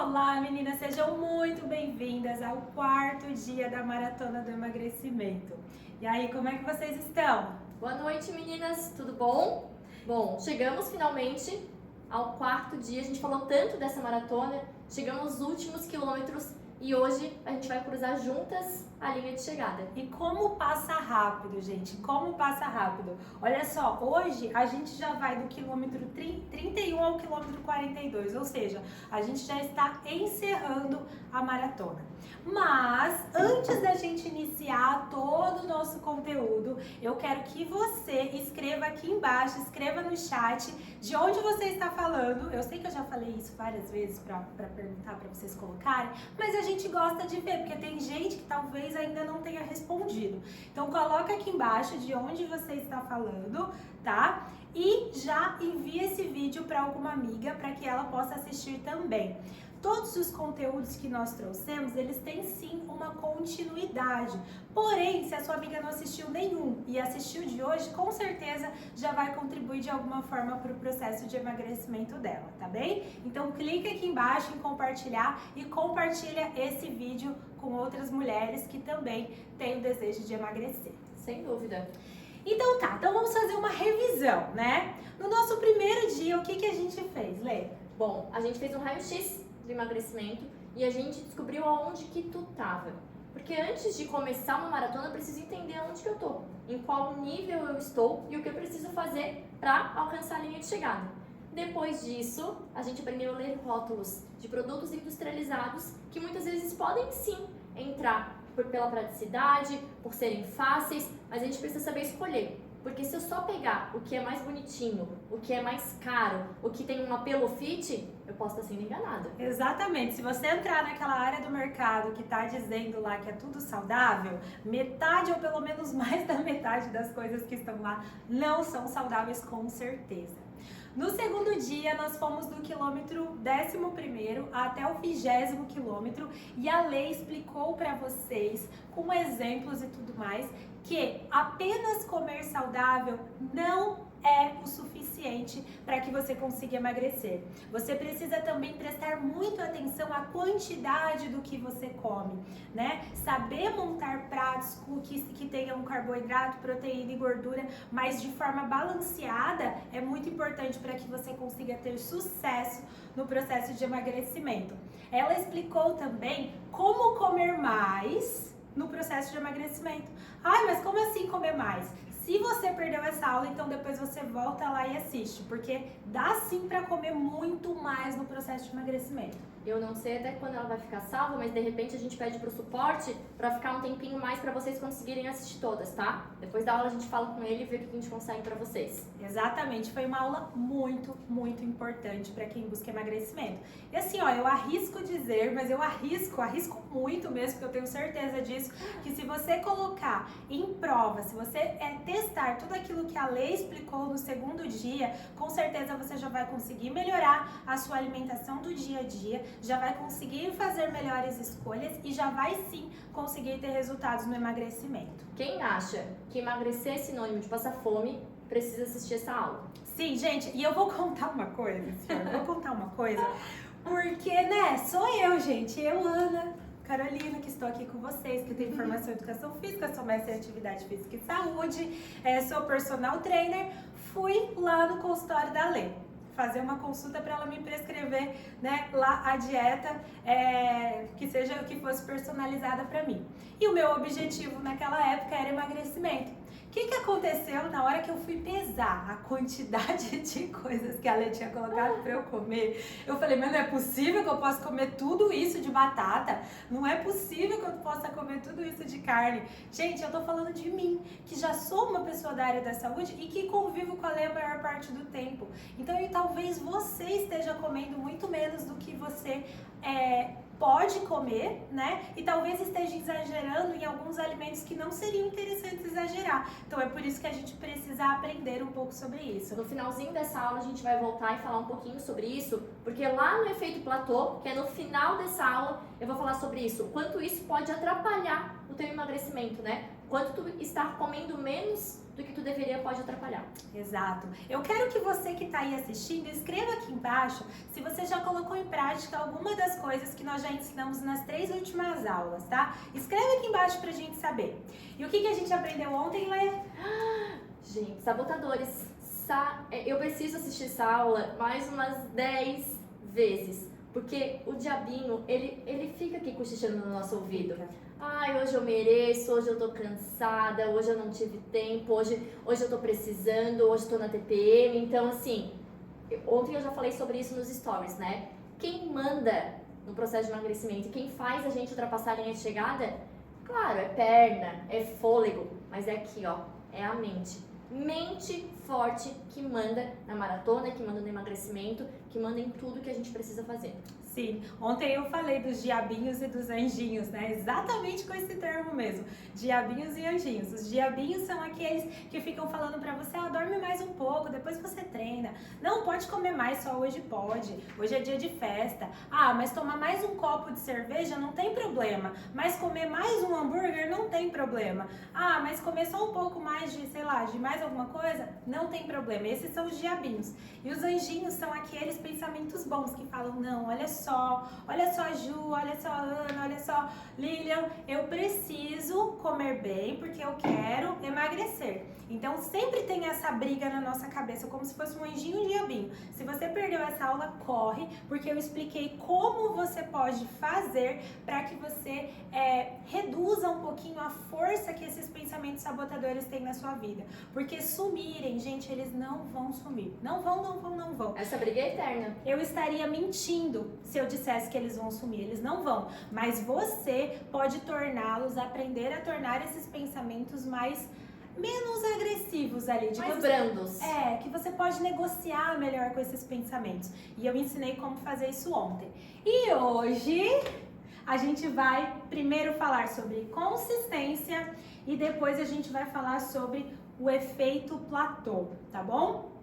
Olá, meninas, sejam muito bem-vindas ao quarto dia da Maratona do Emagrecimento. E aí, como é que vocês estão? Boa noite, meninas, tudo bom? Bom, chegamos finalmente ao quarto dia, a gente falou tanto dessa maratona, chegamos nos últimos quilômetros e hoje a gente vai cruzar juntas a linha de chegada. E como passa rápido, gente, como passa rápido. Olha só, hoje a gente já vai do quilômetro 31 ao quilômetro 42, ou seja, a gente já está encerrando a maratona. Mas, antes da gente iniciar todo o nosso conteúdo, eu quero que você escreva aqui embaixo, escreva no chat de onde você está falando. Eu sei que eu já falei isso várias vezes para perguntar para vocês colocarem, mas a gente gosta de ver, porque tem gente que talvez ainda não tenha respondido. Então coloca aqui embaixo de onde você está falando, tá? E já envia esse vídeo para alguma amiga para que ela possa assistir também. Todos os conteúdos que nós trouxemos, eles têm sim uma continuidade. Porém, se a sua amiga não assistiu nenhum e assistiu de hoje, com certeza já vai contribuir de alguma forma para o processo de emagrecimento dela, tá bem? Então clica aqui embaixo em compartilhar e compartilha esse vídeo com outras mulheres que também têm o desejo de emagrecer. Sem dúvida. Então tá, então vamos fazer uma revisão, né? No nosso primeiro dia, o que a gente fez, Lê? Bom, a gente fez um raio-x do emagrecimento e a gente descobriu aonde que tu tava. Porque antes de começar uma maratona, eu preciso entender aonde que eu tô, em qual nível eu estou e o que eu preciso fazer para alcançar a linha de chegada. Depois disso, a gente aprendeu a ler rótulos de produtos industrializados que muitas vezes podem sim entrar pela praticidade, por serem fáceis, mas a gente precisa saber escolher. Porque se eu só pegar o que é mais bonitinho, o que é mais caro, o que tem um apelo fit, eu posso estar sendo enganada. Exatamente. Se você entrar naquela área do mercado que está dizendo lá que é tudo saudável, metade ou pelo menos mais da metade das coisas que estão lá não são saudáveis com certeza. No segundo dia, nós fomos do quilômetro 11º até o 20º quilômetro e a Lei explicou para vocês, com exemplos e tudo mais, que apenas comer saudável não é o suficiente para que você consiga emagrecer. Você precisa também prestar muito atenção à quantidade do que você come, né? Saber montar pratos que tenham carboidrato, proteína e gordura, mas de forma balanceada é muito importante para que você consiga ter sucesso no processo de emagrecimento. Ela explicou também como comer mais no processo de emagrecimento. Ai, mas como assim comer mais? Se você perdeu essa aula, então depois você volta lá e assiste, porque dá sim para comer muito mais no processo de emagrecimento. Eu não sei até quando ela vai ficar salva, mas de repente a gente pede pro suporte para ficar um tempinho mais para vocês conseguirem assistir todas, tá? Depois da aula a gente fala com ele e vê o que a gente consegue para vocês. Exatamente, foi uma aula muito, muito importante para quem busca emagrecimento. E assim, ó, eu arrisco dizer, mas eu arrisco muito mesmo, porque eu tenho certeza disso, que se você colocar em prova, se você testar tudo aquilo que a Lei explicou no segundo dia, com certeza você já vai conseguir melhorar a sua alimentação do dia a dia, já vai conseguir fazer melhores escolhas e já vai sim conseguir ter resultados no emagrecimento. Quem acha que emagrecer é sinônimo de passar fome, precisa assistir essa aula. Sim, gente, e eu vou contar uma coisa, porque, né, sou eu, gente, eu, Ana Carolina, que estou aqui com vocês, que tenho formação em Educação Física, sou mestre em Atividade Física e Saúde, sou personal trainer, fui lá no consultório da Lê fazer uma consulta para ela me prescrever, né, lá a dieta que fosse personalizada para mim. E o meu objetivo naquela época era emagrecimento. O que aconteceu na hora que eu fui pesar a quantidade de coisas que a Lê tinha colocado para eu comer? Eu falei, mas não é possível que eu possa comer tudo isso de batata? Não é possível que eu possa comer tudo isso de carne? Gente, eu tô falando de mim, que já sou uma pessoa da área da saúde e que convivo com a Lê a maior parte do tempo. Então, talvez você esteja comendo muito menos do que você pode comer, né? E talvez esteja exagerando em alguns alimentos que não seriam interessantes exagerar. Então é por isso que a gente precisa aprender um pouco sobre isso. No finalzinho dessa aula a gente vai voltar e falar um pouquinho sobre isso, porque lá no efeito platô, que é no final dessa aula, eu vou falar sobre isso, o quanto isso pode atrapalhar o teu emagrecimento, né? quanto tu estar comendo menos do que tu deveria pode atrapalhar. Exato. Eu quero que você que está aí assistindo, escreva aqui embaixo se você já colocou em prática alguma das coisas que nós já ensinamos nas 3 últimas aulas, tá? Escreve aqui embaixo pra gente saber. E o que a gente aprendeu ontem, Lê? Gente, sabotadores. Eu preciso assistir essa aula mais umas 10 vezes. Porque o diabinho, ele fica aqui cochichando no nosso ouvido. Ai, hoje eu mereço, hoje eu tô cansada, hoje eu não tive tempo, hoje eu tô precisando, hoje eu tô na TPM. Então, assim, ontem eu já falei sobre isso nos stories, né? Quem manda no processo de emagrecimento, quem faz a gente ultrapassar a linha de chegada, claro, é perna, é fôlego, mas é aqui, ó, é a mente. Mente forte que manda na maratona, que manda no emagrecimento, que manda em tudo que a gente precisa fazer. Sim, ontem eu falei dos diabinhos e dos anjinhos, né? Exatamente com esse termo mesmo, diabinhos e anjinhos. Os diabinhos são aqueles que ficam falando pra você, dorme mais um pouco, depois você treina. Não, pode comer mais, só hoje pode. Hoje é dia de festa. Mas tomar mais um copo de cerveja não tem problema. Mas comer mais um hambúrguer não tem problema. Mas comer só um pouco mais de, sei lá, de mais alguma coisa, não tem problema. Esses são os diabinhos. E os anjinhos são aqueles pensamentos bons que falam, não, olha só Ju, olha só Ana, olha só Lilian, eu preciso comer bem porque eu quero emagrecer. Então sempre tem essa briga na nossa cabeça, como se fosse um anjinho e um diabinho. Se você perdeu essa aula, corre, porque eu expliquei como você pode fazer para que você reduza um pouquinho a força que esses pensamentos sabotadores têm na sua vida. Porque sumirem, gente, eles não vão sumir. Não vão. Essa briga é eterna. Eu estaria mentindo se eu dissesse que eles vão sumir, eles não vão. Mas você pode aprender a tornar esses pensamentos menos agressivos ali. Mais brandos. Que você pode negociar melhor com esses pensamentos. E eu ensinei como fazer isso ontem. E hoje a gente vai primeiro falar sobre consistência e depois a gente vai falar sobre o efeito platô, tá bom?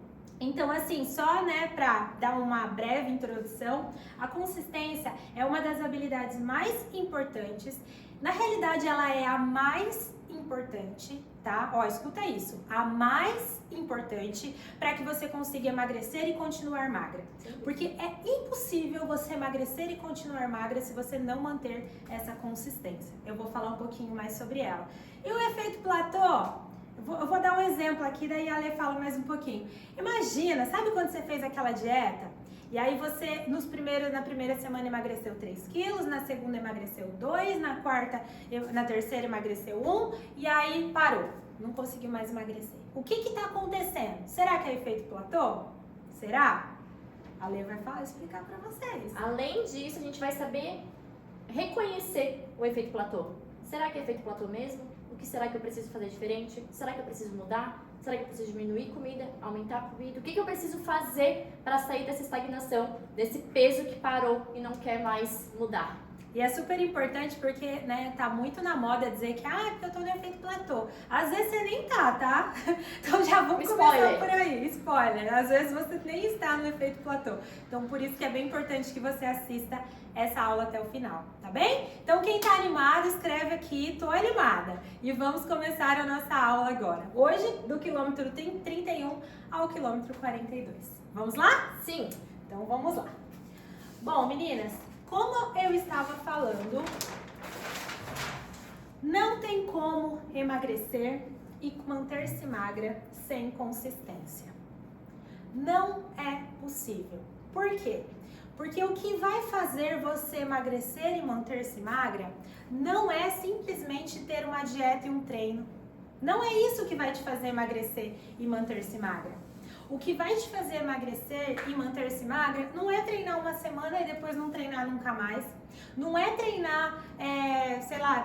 Então, assim, só, pra dar uma breve introdução, a consistência é uma das habilidades mais importantes. Na realidade, ela é a mais importante, tá? Escuta isso. A mais importante para que você consiga emagrecer e continuar magra. Porque é impossível você emagrecer e continuar magra se você não manter essa consistência. Eu vou falar um pouquinho mais sobre ela. E o efeito platô? Eu vou dar um exemplo aqui, daí a Ale fala mais um pouquinho. Imagina, sabe quando você fez aquela dieta? E aí você, na primeira semana emagreceu 3 quilos, na segunda emagreceu 2, na terceira emagreceu 1, e aí parou. Não conseguiu mais emagrecer. O que está acontecendo? Será que é efeito platô? Será? A Ale vai explicar para vocês. Além disso, a gente vai saber reconhecer o efeito platô. Será que é efeito platô mesmo? O que será que eu preciso fazer diferente? Será que eu preciso mudar? Será que eu preciso diminuir comida? Aumentar a comida? O que eu preciso fazer para sair dessa estagnação, desse peso que parou e não quer mais mudar? E é super importante porque, tá muito na moda dizer que, porque eu tô no efeito platô. Às vezes você nem tá? Então já vamos começar por aí. Spoiler. Às vezes você nem está no efeito platô. Então por isso que é bem importante que você assista essa aula até o final, tá bem? Então quem tá animado, escreve aqui, tô animada. E vamos começar a nossa aula agora. Hoje, do quilômetro 31 ao quilômetro 42. Vamos lá? Sim. Então vamos lá. Bom, meninas, como eu estava falando, não tem como emagrecer e manter-se magra sem consistência. Não é possível. Por quê? Porque o que vai fazer você emagrecer e manter-se magra não é simplesmente ter uma dieta e um treino. Não é isso que vai te fazer emagrecer e manter-se magra. O que vai te fazer emagrecer e manter-se magra não é treinar uma semana e depois não treinar nunca mais. Não é treinar,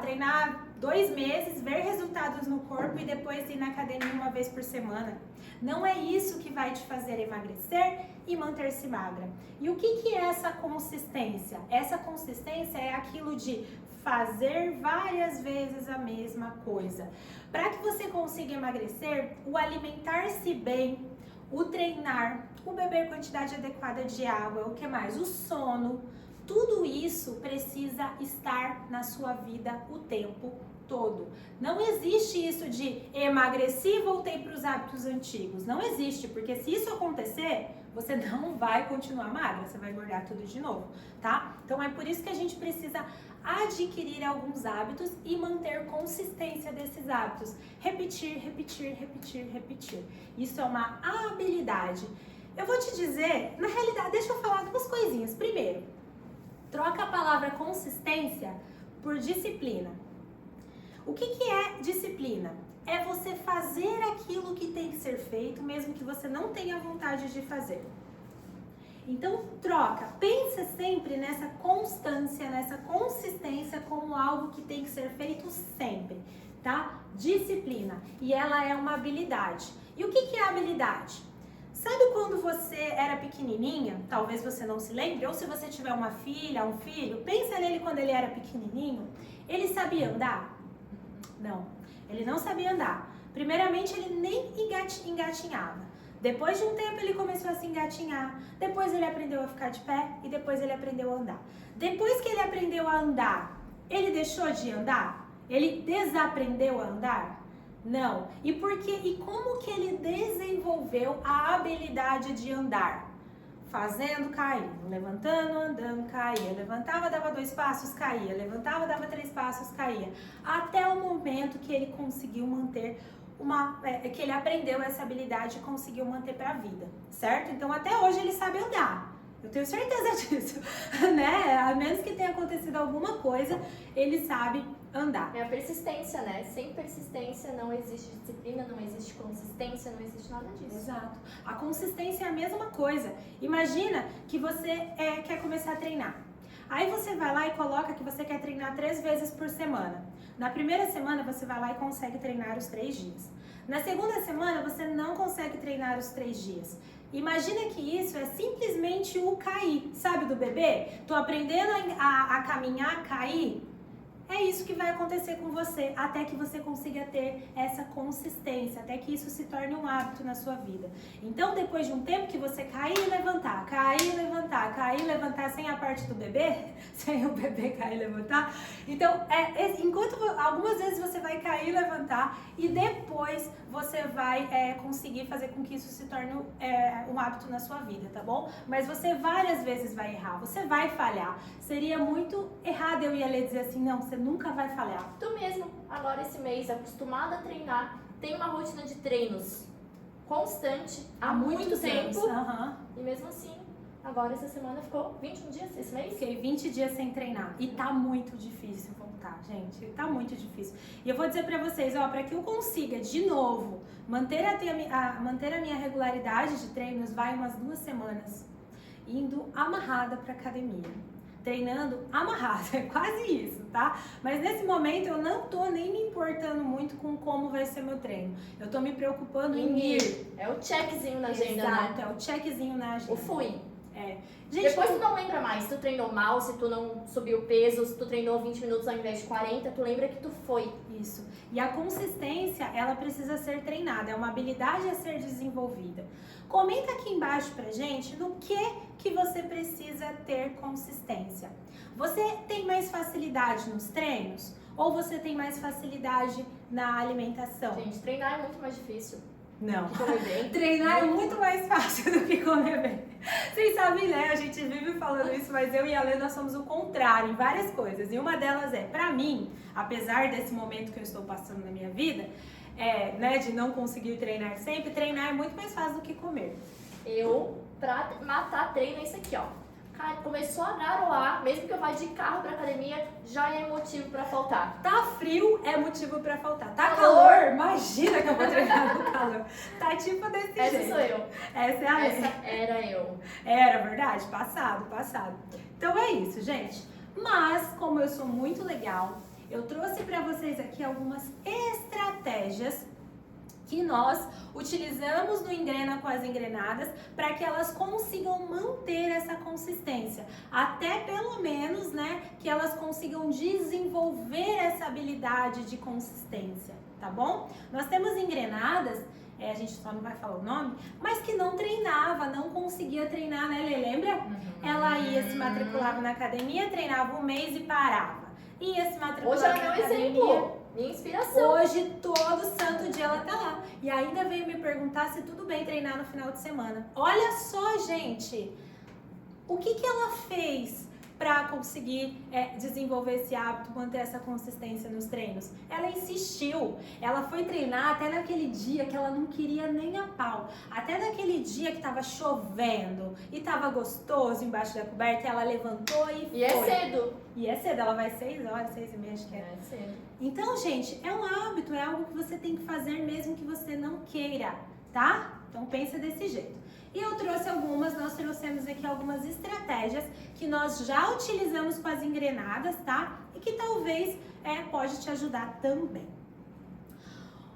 treinar 2 meses, ver resultados no corpo e depois ir na academia uma vez por semana. Não é isso que vai te fazer emagrecer e manter-se magra. E o que é essa consistência? Essa consistência é aquilo de fazer várias vezes a mesma coisa. Para que você consiga emagrecer, o alimentar-se bem, o treinar, o beber quantidade adequada de água, o que mais? O sono, tudo isso precisa estar na sua vida o tempo todo. Não existe isso de emagreci e voltei para os hábitos antigos. Não existe, porque se isso acontecer, você não vai continuar magra, você vai engordar tudo de novo, tá? Então é por isso que a gente precisa adquirir alguns hábitos e manter consistência desses hábitos. Repetir, repetir, repetir, repetir. Isso é uma habilidade. Eu vou te dizer, na realidade, deixa eu falar duas coisinhas. Primeiro, troca a palavra consistência por disciplina. O que é disciplina? É você fazer aquilo que tem que ser feito, mesmo que você não tenha vontade de fazer. Então, troca. Pensa sempre nessa constância, nessa consistência como algo que tem que ser feito sempre, tá? Disciplina. E ela é uma habilidade. E o que é habilidade? Sabe quando você era pequenininha, talvez você não se lembre, ou se você tiver uma filha, um filho, pensa nele quando ele era pequenininho, ele sabia andar? Não, ele não sabia andar. Primeiramente, ele nem engatinhava. Depois de um tempo, ele começou a se engatinhar. Depois, ele aprendeu a ficar de pé e depois ele aprendeu a andar. Depois que ele aprendeu a andar, ele deixou de andar? Ele desaprendeu a andar? Não. E por quê? E como que ele desenvolveu a habilidade de andar? Fazendo, caindo, levantando, andando, caía, levantava, dava 2 passos, caía, levantava, dava 3 passos, caía, até o momento que ele conseguiu manter que ele aprendeu essa habilidade e conseguiu manter para a vida, certo? Então até hoje ele sabe andar, eu tenho certeza disso, né? A menos que tenha acontecido alguma coisa, ele sabe andar. É a persistência, né? Sem persistência não existe disciplina, não existe consistência, não existe nada disso. Exato. A consistência é a mesma coisa. Imagina que você quer começar a treinar. Aí você vai lá e coloca que você quer treinar 3 vezes por semana. Na primeira semana você vai lá e consegue treinar os 3 dias. Na segunda semana você não consegue treinar os 3 dias. Imagina que isso é simplesmente o cair. Sabe do bebê? Tô aprendendo a caminhar, cair. É isso que vai acontecer com você, até que você consiga ter essa consistência, até que isso se torne um hábito na sua vida. Então, depois de um tempo que você cair e levantar, sem a parte do bebê, sem o bebê cair e levantar. Então, enquanto algumas vezes você vai cair e levantar, e depois você vai conseguir fazer com que isso se torne um hábito na sua vida, tá bom? Mas você várias vezes vai errar, você vai falhar. Seria muito errado eu ia dizer assim, não, você nunca vai falhar. Tu mesmo, agora esse mês, acostumada a treinar, tem uma rotina de treinos constante há muito tempo. E mesmo assim, agora essa semana ficou 21 dias esse mês? Fiquei 20 dias sem treinar. E tá muito difícil voltar, gente. Tá muito difícil. E eu vou dizer pra vocês, ó, pra que eu consiga, de novo, manter a minha regularidade de treinos, vai umas 2 semanas indo amarrada pra academia. Treinando amarrado, é quase isso, tá? Mas nesse momento eu não tô nem me importando muito com como vai ser meu treino. Eu tô me preocupando em ir. É o checkzinho na agenda, Exato, né? é o checkzinho na agenda. O fui. Gente, depois tu não lembra mais se tu treinou mal, se tu não subiu peso, se tu treinou 20 minutos ao invés de 40, tu lembra que tu foi. Isso. E a consistência, ela precisa ser treinada, é uma habilidade a ser desenvolvida. Comenta aqui embaixo pra gente no que você precisa ter consistência. Você tem mais facilidade nos treinos? Ou você tem mais facilidade na alimentação? Gente, treinar é muito mais difícil. Não. Que comer bem. Treinar é muito mais fácil do que comer bem. Vocês sabem, né? A gente vive falando isso, mas eu e a Lê, nós somos o contrário em várias coisas. E uma delas pra mim, apesar desse momento que eu estou passando na minha vida, né, de não conseguir treinar sempre, treinar é muito mais fácil do que comer. Pra matar treino, é isso aqui, ó. Cara, começou a garoar, mesmo que eu vá de carro pra academia, já é motivo pra faltar. Tá frio, é motivo pra faltar. Tá calor, imagina que eu vou treinar no calor. Tá tipo desse jeito. Essa sou eu. Essa é a Lê. Essa era eu. Era verdade? Passado. Então é isso, gente. Mas, como eu sou muito legal, eu trouxe pra vocês aqui algumas estratégias que nós utilizamos no Engrena com as Engrenadas para que elas consigam manter essa consistência. Até pelo menos, né, que elas consigam desenvolver essa habilidade de consistência, tá bom? Nós temos engrenadas a gente só não vai falar o nome, mas que não treinava, não conseguia treinar, né, Lê? Lembra? Ela ia, se matriculava na academia, treinava um mês e parava. Ia se matricular Hoje ela na é meu academia. exemplo, minha inspiração. Hoje, todo santo dia ela tá lá. E ainda veio me perguntar se tudo bem treinar no final de semana. Olha só, gente, o que ela fez para conseguir desenvolver esse hábito, manter essa consistência nos treinos? Ela insistiu, ela foi treinar até naquele dia que ela não queria nem a pau, até naquele dia que tava chovendo e tava gostoso embaixo da coberta, ela levantou e foi. E é cedo. E é cedo, ela vai 6 horas, 6h30, acho que é. É cedo. Então, gente, é um hábito, é algo que você tem que fazer mesmo que você não queira, tá? Então pensa desse jeito. E eu trouxe nós trouxemos aqui algumas estratégias que nós já utilizamos com as engrenadas, tá? E que talvez pode te ajudar também.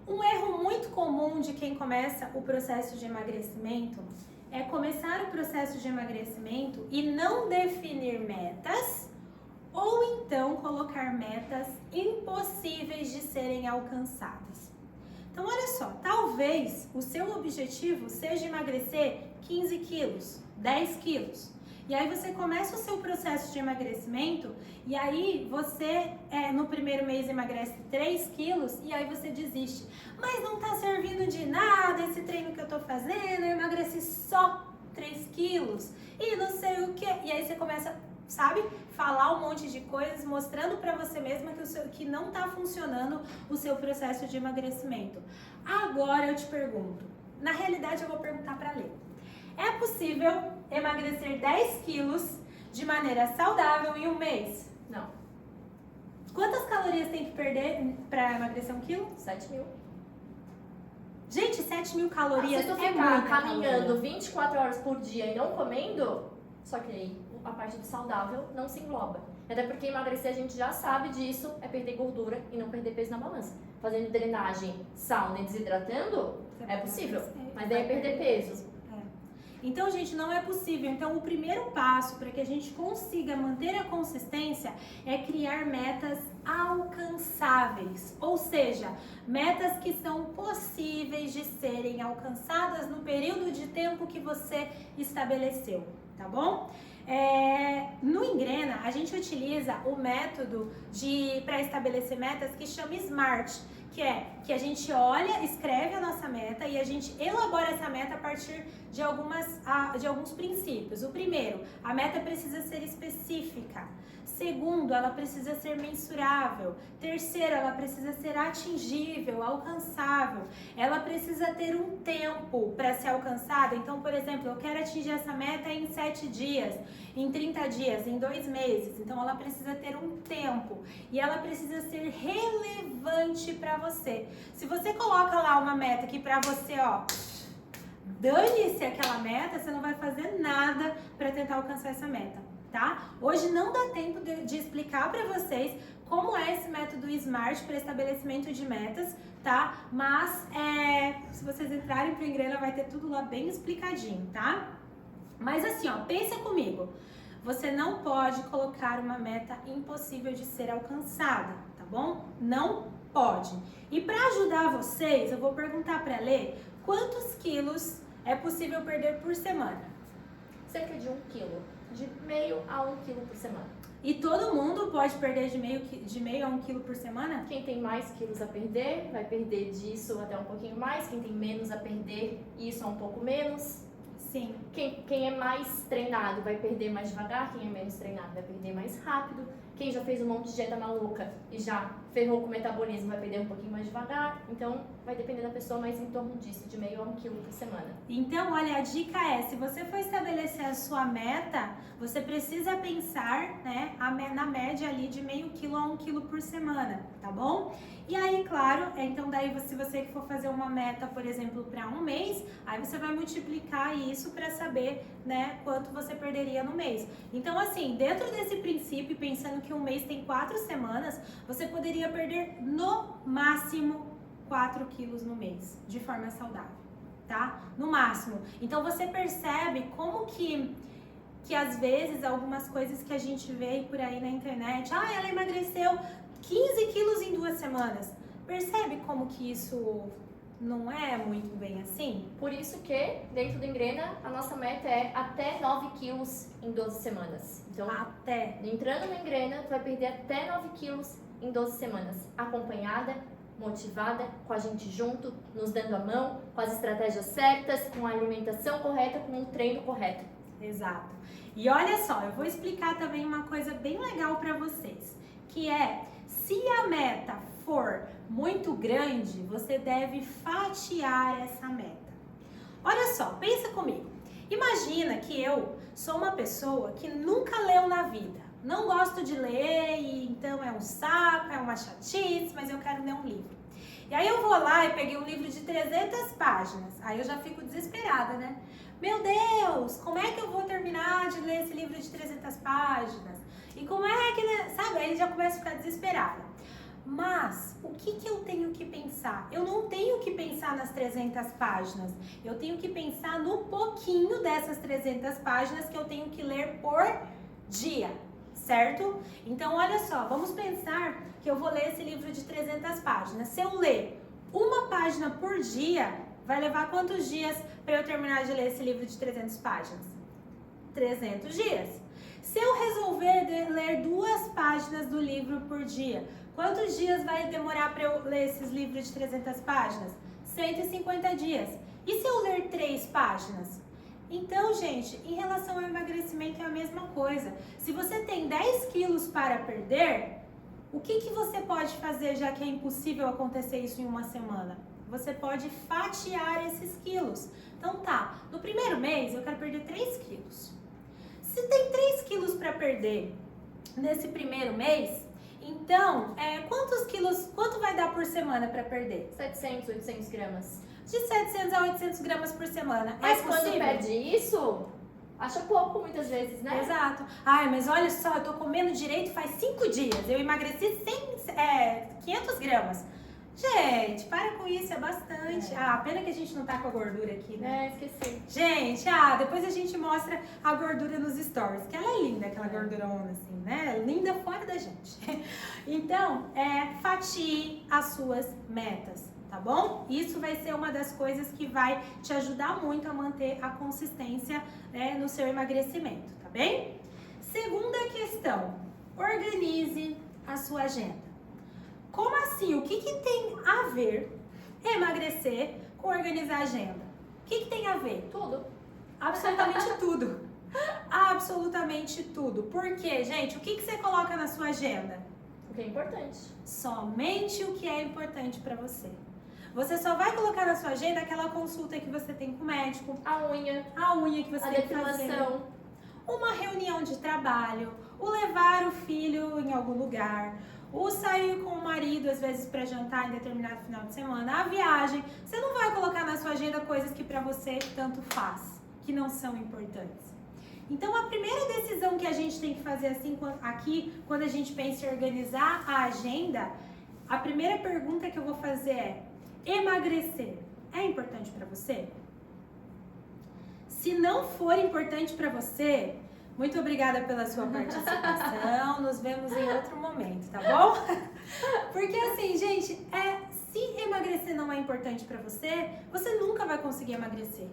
Um erro muito comum de quem começa o processo de emagrecimento é começar o processo de emagrecimento e não definir metas ou então colocar metas impossíveis de serem alcançadas. Então, olha só, talvez o seu objetivo seja emagrecer 15 quilos, 10 quilos. E aí você começa o seu processo de emagrecimento e aí você, no primeiro mês, emagrece 3 quilos e aí você desiste. Mas não tá servindo de nada esse treino que eu tô fazendo, eu emagreci só 3 quilos e não sei o que. E aí você começa, sabe, falar um monte de coisas, mostrando pra você mesma que não tá funcionando o seu processo de emagrecimento. Agora eu te pergunto, na realidade eu vou perguntar pra Lê. É possível emagrecer 10 quilos de maneira saudável em um mês? Não. Quantas calorias tem que perder pra emagrecer 1 quilo? 7.000. Gente, 7.000 calorias Se tu é ficar muita caminhando caloria. 24 horas por dia e não comendo, só que aí a parte do saudável não se engloba. Até porque emagrecer a gente já sabe disso, é perder gordura e não perder peso na balança. Fazendo drenagem, sauna e desidratando, é possível, mas daí é perder peso. Então, gente, não é possível. Então, o primeiro passo para que a gente consiga manter a consistência é criar metas alcançáveis, ou seja, metas que são possíveis de serem alcançadas no período de tempo que você estabeleceu, tá bom? No Engrena, a gente utiliza o método para estabelecer metas que chama SMART, que é que a gente olha, escreve a nossa meta e a gente elabora essa meta a partir de alguns princípios. O primeiro, a meta precisa ser específica. Segundo, ela precisa ser mensurável. Terceiro, ela precisa ser atingível, alcançável. Ela precisa ter um tempo para ser alcançada. Então, por exemplo, eu quero atingir essa meta em 7 dias, em 30 dias, em 2 meses. Então, ela precisa ter um tempo e ela precisa ser relevante para você. Se você coloca lá uma meta que para você, dane-se aquela meta, você não vai fazer nada para tentar alcançar essa meta. Tá? Hoje não dá tempo de explicar para vocês como é esse método SMART para estabelecimento de metas, tá? Mas se vocês entrarem pro Engrena vai ter tudo lá bem explicadinho, tá? Mas assim, pensa comigo. Você não pode colocar uma meta impossível de ser alcançada, tá bom? Não pode. E para ajudar vocês, eu vou perguntar para Lê quantos quilos é possível perder por semana? Cerca de 1 quilo. De meio a 1 quilo por semana. E todo mundo pode perder de meio a 1 quilo por semana? Quem tem mais quilos a perder, vai perder disso até um pouquinho mais. Quem tem menos a perder, isso a um pouco menos. Sim. Quem é mais treinado vai perder mais devagar. Quem é menos treinado vai perder mais rápido. Quem já fez um monte de dieta maluca e já ferrou com o metabolismo vai perder um pouquinho mais devagar. Então, vai depender da pessoa, mas em torno disso, de meio a 1 quilo por semana. Então, olha, a dica é, se você for estabelecer a sua meta, você precisa pensar, né, na média ali de meio quilo a 1 quilo por semana, tá bom? E aí, claro, então daí se você for fazer uma meta, por exemplo, para um mês, aí você vai multiplicar isso para saber, né, quanto você perderia no mês. Então, assim, dentro desse princípio, pensando que um mês tem 4 semanas, você poderia perder no máximo 4 quilos no mês, de forma saudável, tá? No máximo. Então, você percebe como que às vezes algumas coisas que a gente vê por aí na internet, ela emagreceu 15 quilos em 2 semanas. Percebe como que isso Não é muito bem assim? Por isso que, dentro do Engrena, a nossa meta é até 9 quilos em 12 semanas. Então, Até. entrando no Engrena, tu vai perder até 9 quilos em 12 semanas. Acompanhada, motivada, com a gente junto, nos dando a mão, com as estratégias certas, com a alimentação correta, com o treino correto. Exato. E olha só, eu vou explicar também uma coisa bem legal para vocês, que é, se a meta for muito grande, você deve fatiar essa meta. Olha só, pensa comigo. Imagina que eu sou uma pessoa que nunca leu na vida. Não gosto de ler e então é um saco, é uma chatice, mas eu quero ler um livro. E aí eu vou lá e peguei um livro de 300 páginas. Aí eu já fico desesperada, né? Meu Deus, como é que eu vou terminar de ler esse livro de 300 páginas? E como é que, sabe? Aí já começa a ficar desesperada. Mas, o que eu tenho que pensar? Eu não tenho que pensar nas 300 páginas. Eu tenho que pensar no pouquinho dessas 300 páginas que eu tenho que ler por dia, certo? Então, olha só, vamos pensar que eu vou ler esse livro de 300 páginas. Se eu ler uma página por dia, vai levar quantos dias para eu terminar de ler esse livro de 300 páginas? 300 dias. Se eu resolver ler 2 páginas do livro por dia, quantos dias vai demorar para eu ler esses livros de 300 páginas? 150 dias. E se eu ler 3 páginas? Então, gente, em relação ao emagrecimento é a mesma coisa. Se você tem 10 quilos para perder, o que você pode fazer, já que é impossível acontecer isso em uma semana? Você pode fatiar esses quilos. Então tá, no primeiro mês eu quero perder 3 quilos. Se tem 3 quilos para perder nesse primeiro mês, então, quanto vai dar por semana para perder? 700, 800 gramas. De 700 a 800 gramas por semana. Mas é quando possível? perde isso, acha pouco muitas vezes, né? Exato. Ai, mas olha só, eu tô comendo direito faz 5 dias. Eu emagreci 500 gramas. Gente, para com isso, é bastante. Pena que a gente não tá com a gordura aqui, né? Esqueci. Gente, depois a gente mostra a gordura nos stories, que ela é linda, aquela gordurona assim, né? Linda fora da gente. Então, fatie as suas metas, tá bom? Isso vai ser uma das coisas que vai te ajudar muito a manter a consistência, né, no seu emagrecimento, tá bem? Segunda questão, organize a sua agenda. Como assim? O que tem a ver emagrecer com organizar a agenda? O que tem a ver? Tudo. Absolutamente tudo. Absolutamente tudo. Por quê, gente? O que você coloca na sua agenda? O que é importante. Somente o que é importante para você. Você só vai colocar na sua agenda aquela consulta que você tem com o médico, A unha que você a tem que fazer, depilação. uma reunião de trabalho, o levar o filho em algum lugar, o sair com o marido, às vezes, para jantar em determinado final de semana, a viagem. Você não vai colocar na sua agenda coisas que para você tanto faz, que não são importantes. Então, a primeira decisão que a gente tem que fazer assim aqui, quando a gente pensa em organizar a agenda, a primeira pergunta que eu vou fazer é: emagrecer é importante para você? Se não for importante para você, muito obrigada pela sua participação. Nos vemos em outro momento, tá bom? Porque assim, gente, se emagrecer não é importante para você, você nunca vai conseguir emagrecer.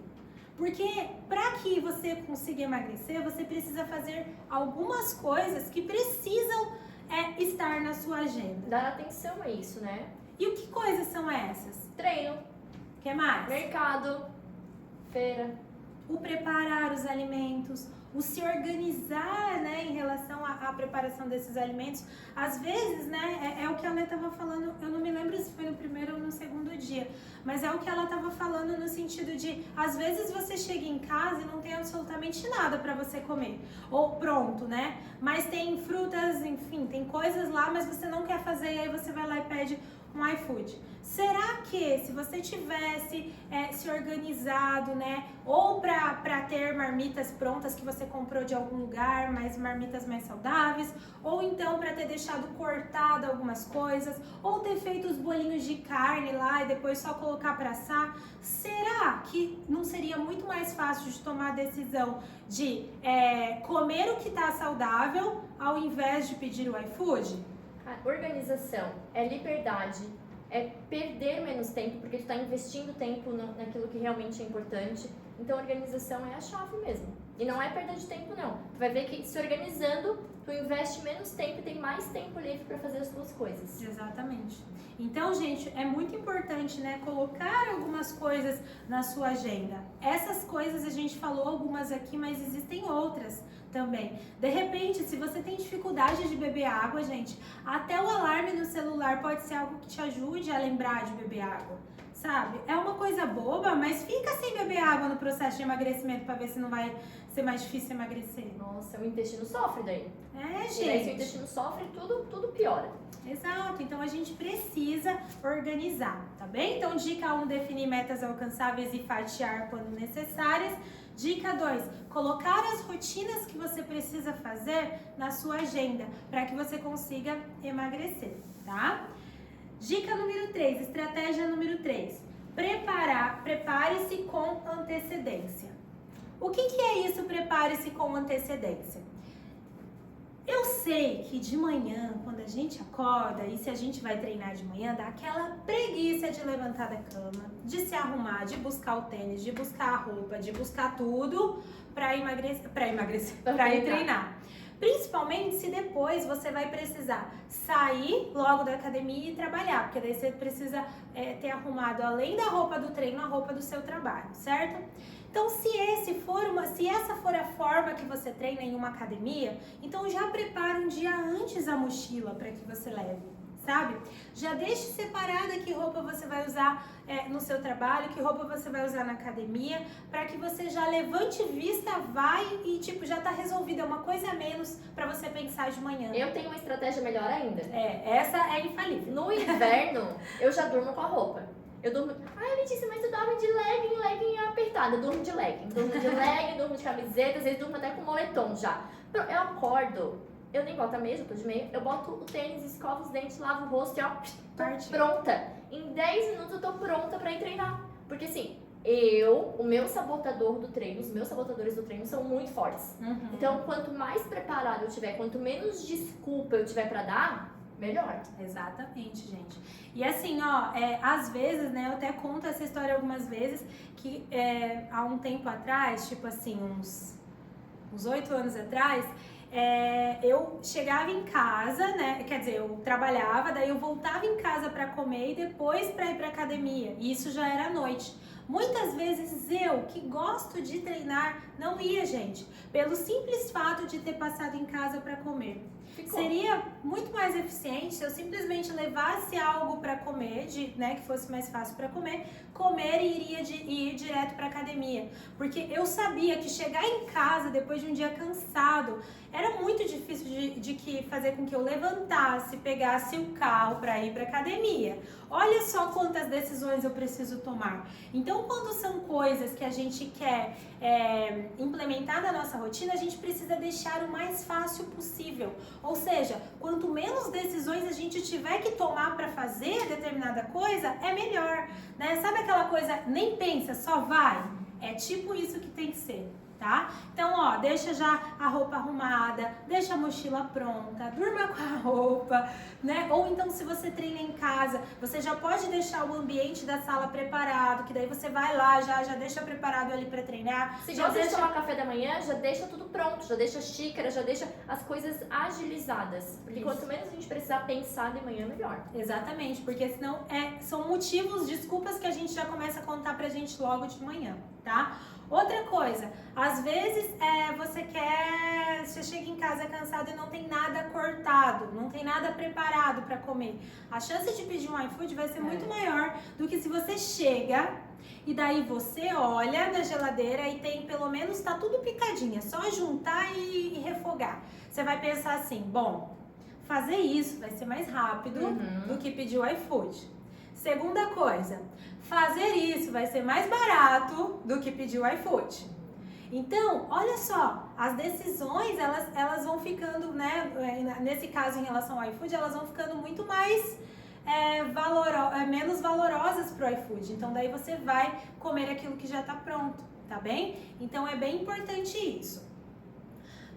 Porque para que você consiga emagrecer, você precisa fazer algumas coisas que precisam estar na sua agenda. Dar atenção a isso, né? E o que coisas são essas? Treino, O que mais? mercado, feira. O preparar os alimentos, o se organizar, né, em relação à preparação desses alimentos. Às vezes, né, é o que a Lê estava falando, eu não me lembro se foi no primeiro ou no segundo dia, mas é o que ela estava falando no sentido de, às vezes você chega em casa e não tem absolutamente nada para você comer, ou pronto, né, mas tem frutas, enfim, tem coisas lá, mas você não quer fazer, e aí você vai lá e pede um iFood. Será que se você tivesse se organizado, né, ou para ter marmitas prontas que você comprou de algum lugar, mas marmitas mais saudáveis, ou então para ter deixado cortado algumas coisas, ou ter feito os bolinhos de carne lá e depois só colocar para assar, será que não seria muito mais fácil de tomar a decisão de comer o que está saudável ao invés de pedir o iFood? A organização é liberdade, é perder menos tempo, porque tu tá investindo tempo naquilo que realmente é importante. Então, organização é a chave mesmo. E não é perda de tempo, não. Tu vai ver que se organizando, tu investe menos tempo e tem mais tempo livre para fazer as tuas coisas. Exatamente. Então, gente, é muito importante, né, colocar algumas coisas na sua agenda. Essas coisas a gente falou algumas aqui, mas existem outras também. De repente, se você tem dificuldade de beber água, gente, até o alarme no celular pode ser algo que te ajude a lembrar de beber água. Sabe? É uma coisa boba, mas fica sem beber água no processo de emagrecimento para ver se não vai ser mais difícil emagrecer. Nossa, o intestino sofre daí. É, gente. E aí, se o intestino sofre, tudo piora. Exato, então a gente precisa organizar, tá bem? Então, dica 1, definir metas alcançáveis e fatiar quando necessárias. Dica 2, colocar as rotinas que você precisa fazer na sua agenda para que você consiga emagrecer, tá? Dica número 3, estratégia número 3, prepare-se com antecedência. O que é isso, prepare-se com antecedência? Eu sei que de manhã, quando a gente acorda e se a gente vai treinar de manhã, dá aquela preguiça de levantar da cama, de se arrumar, de buscar o tênis, de buscar a roupa, de buscar tudo para ir treinar. Principalmente se depois você vai precisar sair logo da academia e trabalhar, porque daí você precisa ter arrumado, além da roupa do treino, a roupa do seu trabalho, certo? Então, se essa for a forma que você treina em uma academia, então já prepara um dia antes a mochila para que você leve, sabe? Já deixe separada que roupa você vai usar no seu trabalho, que roupa você vai usar na academia, para que você já levante vista, vai e já tá resolvido, é uma coisa a menos para você pensar de manhã. Eu tenho uma estratégia melhor ainda. Essa é infalível. No inverno, eu já durmo com a roupa. Eu durmo... Ai, Letícia, mas tu dorme de legging apertada. Eu durmo de legging. Durmo de camiseta, às vezes durmo até com moletom já. Eu acordo, eu nem boto a meia, eu tô de meia. Eu boto o tênis, escovo os dentes, lavo o rosto e ó, tô pronta. Em 10 minutos eu tô pronta pra ir treinar. Porque assim, o meu sabotador do treino, os meus sabotadores do treino são muito fortes. Uhum. Então, quanto mais preparado eu tiver, quanto menos desculpa eu tiver pra dar, melhor. Exatamente, gente. E assim, ó, às vezes, né, eu até conto essa história algumas vezes, que há um tempo atrás, tipo assim, uns 8 anos atrás, eu chegava em casa, né, quer dizer, eu trabalhava, daí eu voltava em casa pra comer e depois pra ir pra academia, e isso já era à noite. Muitas vezes eu, que gosto de treinar, não ia, gente, pelo simples fato de ter passado em casa pra comer. Seria muito mais eficiente se eu simplesmente levasse algo para comer, que fosse mais fácil para comer e ir direto para academia. Porque eu sabia que chegar em casa depois de um dia cansado era muito difícil de fazer com que eu levantasse, pegasse o carro para ir para academia. Olha só quantas decisões eu preciso tomar. Então, quando são coisas que a gente quer implementar na nossa rotina, a gente precisa deixar o mais fácil possível. Ou seja, quanto menos decisões a gente tiver que tomar para fazer determinada coisa, é melhor, né? Sabe aquela coisa, nem pensa, só vai? É tipo isso que tem que ser, tá? Então, ó, deixa já a roupa arrumada, deixa a mochila pronta, durma com a roupa, né? Ou então, se você treina em casa, você já pode deixar o ambiente da sala preparado, que daí você vai lá, já deixa preparado ali pra treinar. Se gosta de tomar café da manhã, já deixa tudo pronto, já deixa xícara, já deixa as coisas agilizadas. Porque quanto menos a gente precisar pensar de manhã, melhor. Exatamente, porque senão são motivos, desculpas que a gente já começa a contar pra gente logo de manhã, tá? Outra coisa, às vezes você chega em casa cansado e não tem nada cortado, não tem nada preparado para comer. A chance de pedir um iFood vai ser muito maior do que se você chega e daí você olha na geladeira e tem pelo menos, tá tudo picadinho, é só juntar e refogar. Você vai pensar assim, bom, fazer isso vai ser mais rápido do que pedir o iFood. Segunda coisa, fazer isso vai ser mais barato do que pedir o iFood. Então, olha só, as decisões, elas vão ficando, né, nesse caso em relação ao iFood, elas vão ficando muito mais menos valorosas pro iFood. Então, daí você vai comer aquilo que já tá pronto, tá bem? Então, é bem importante isso.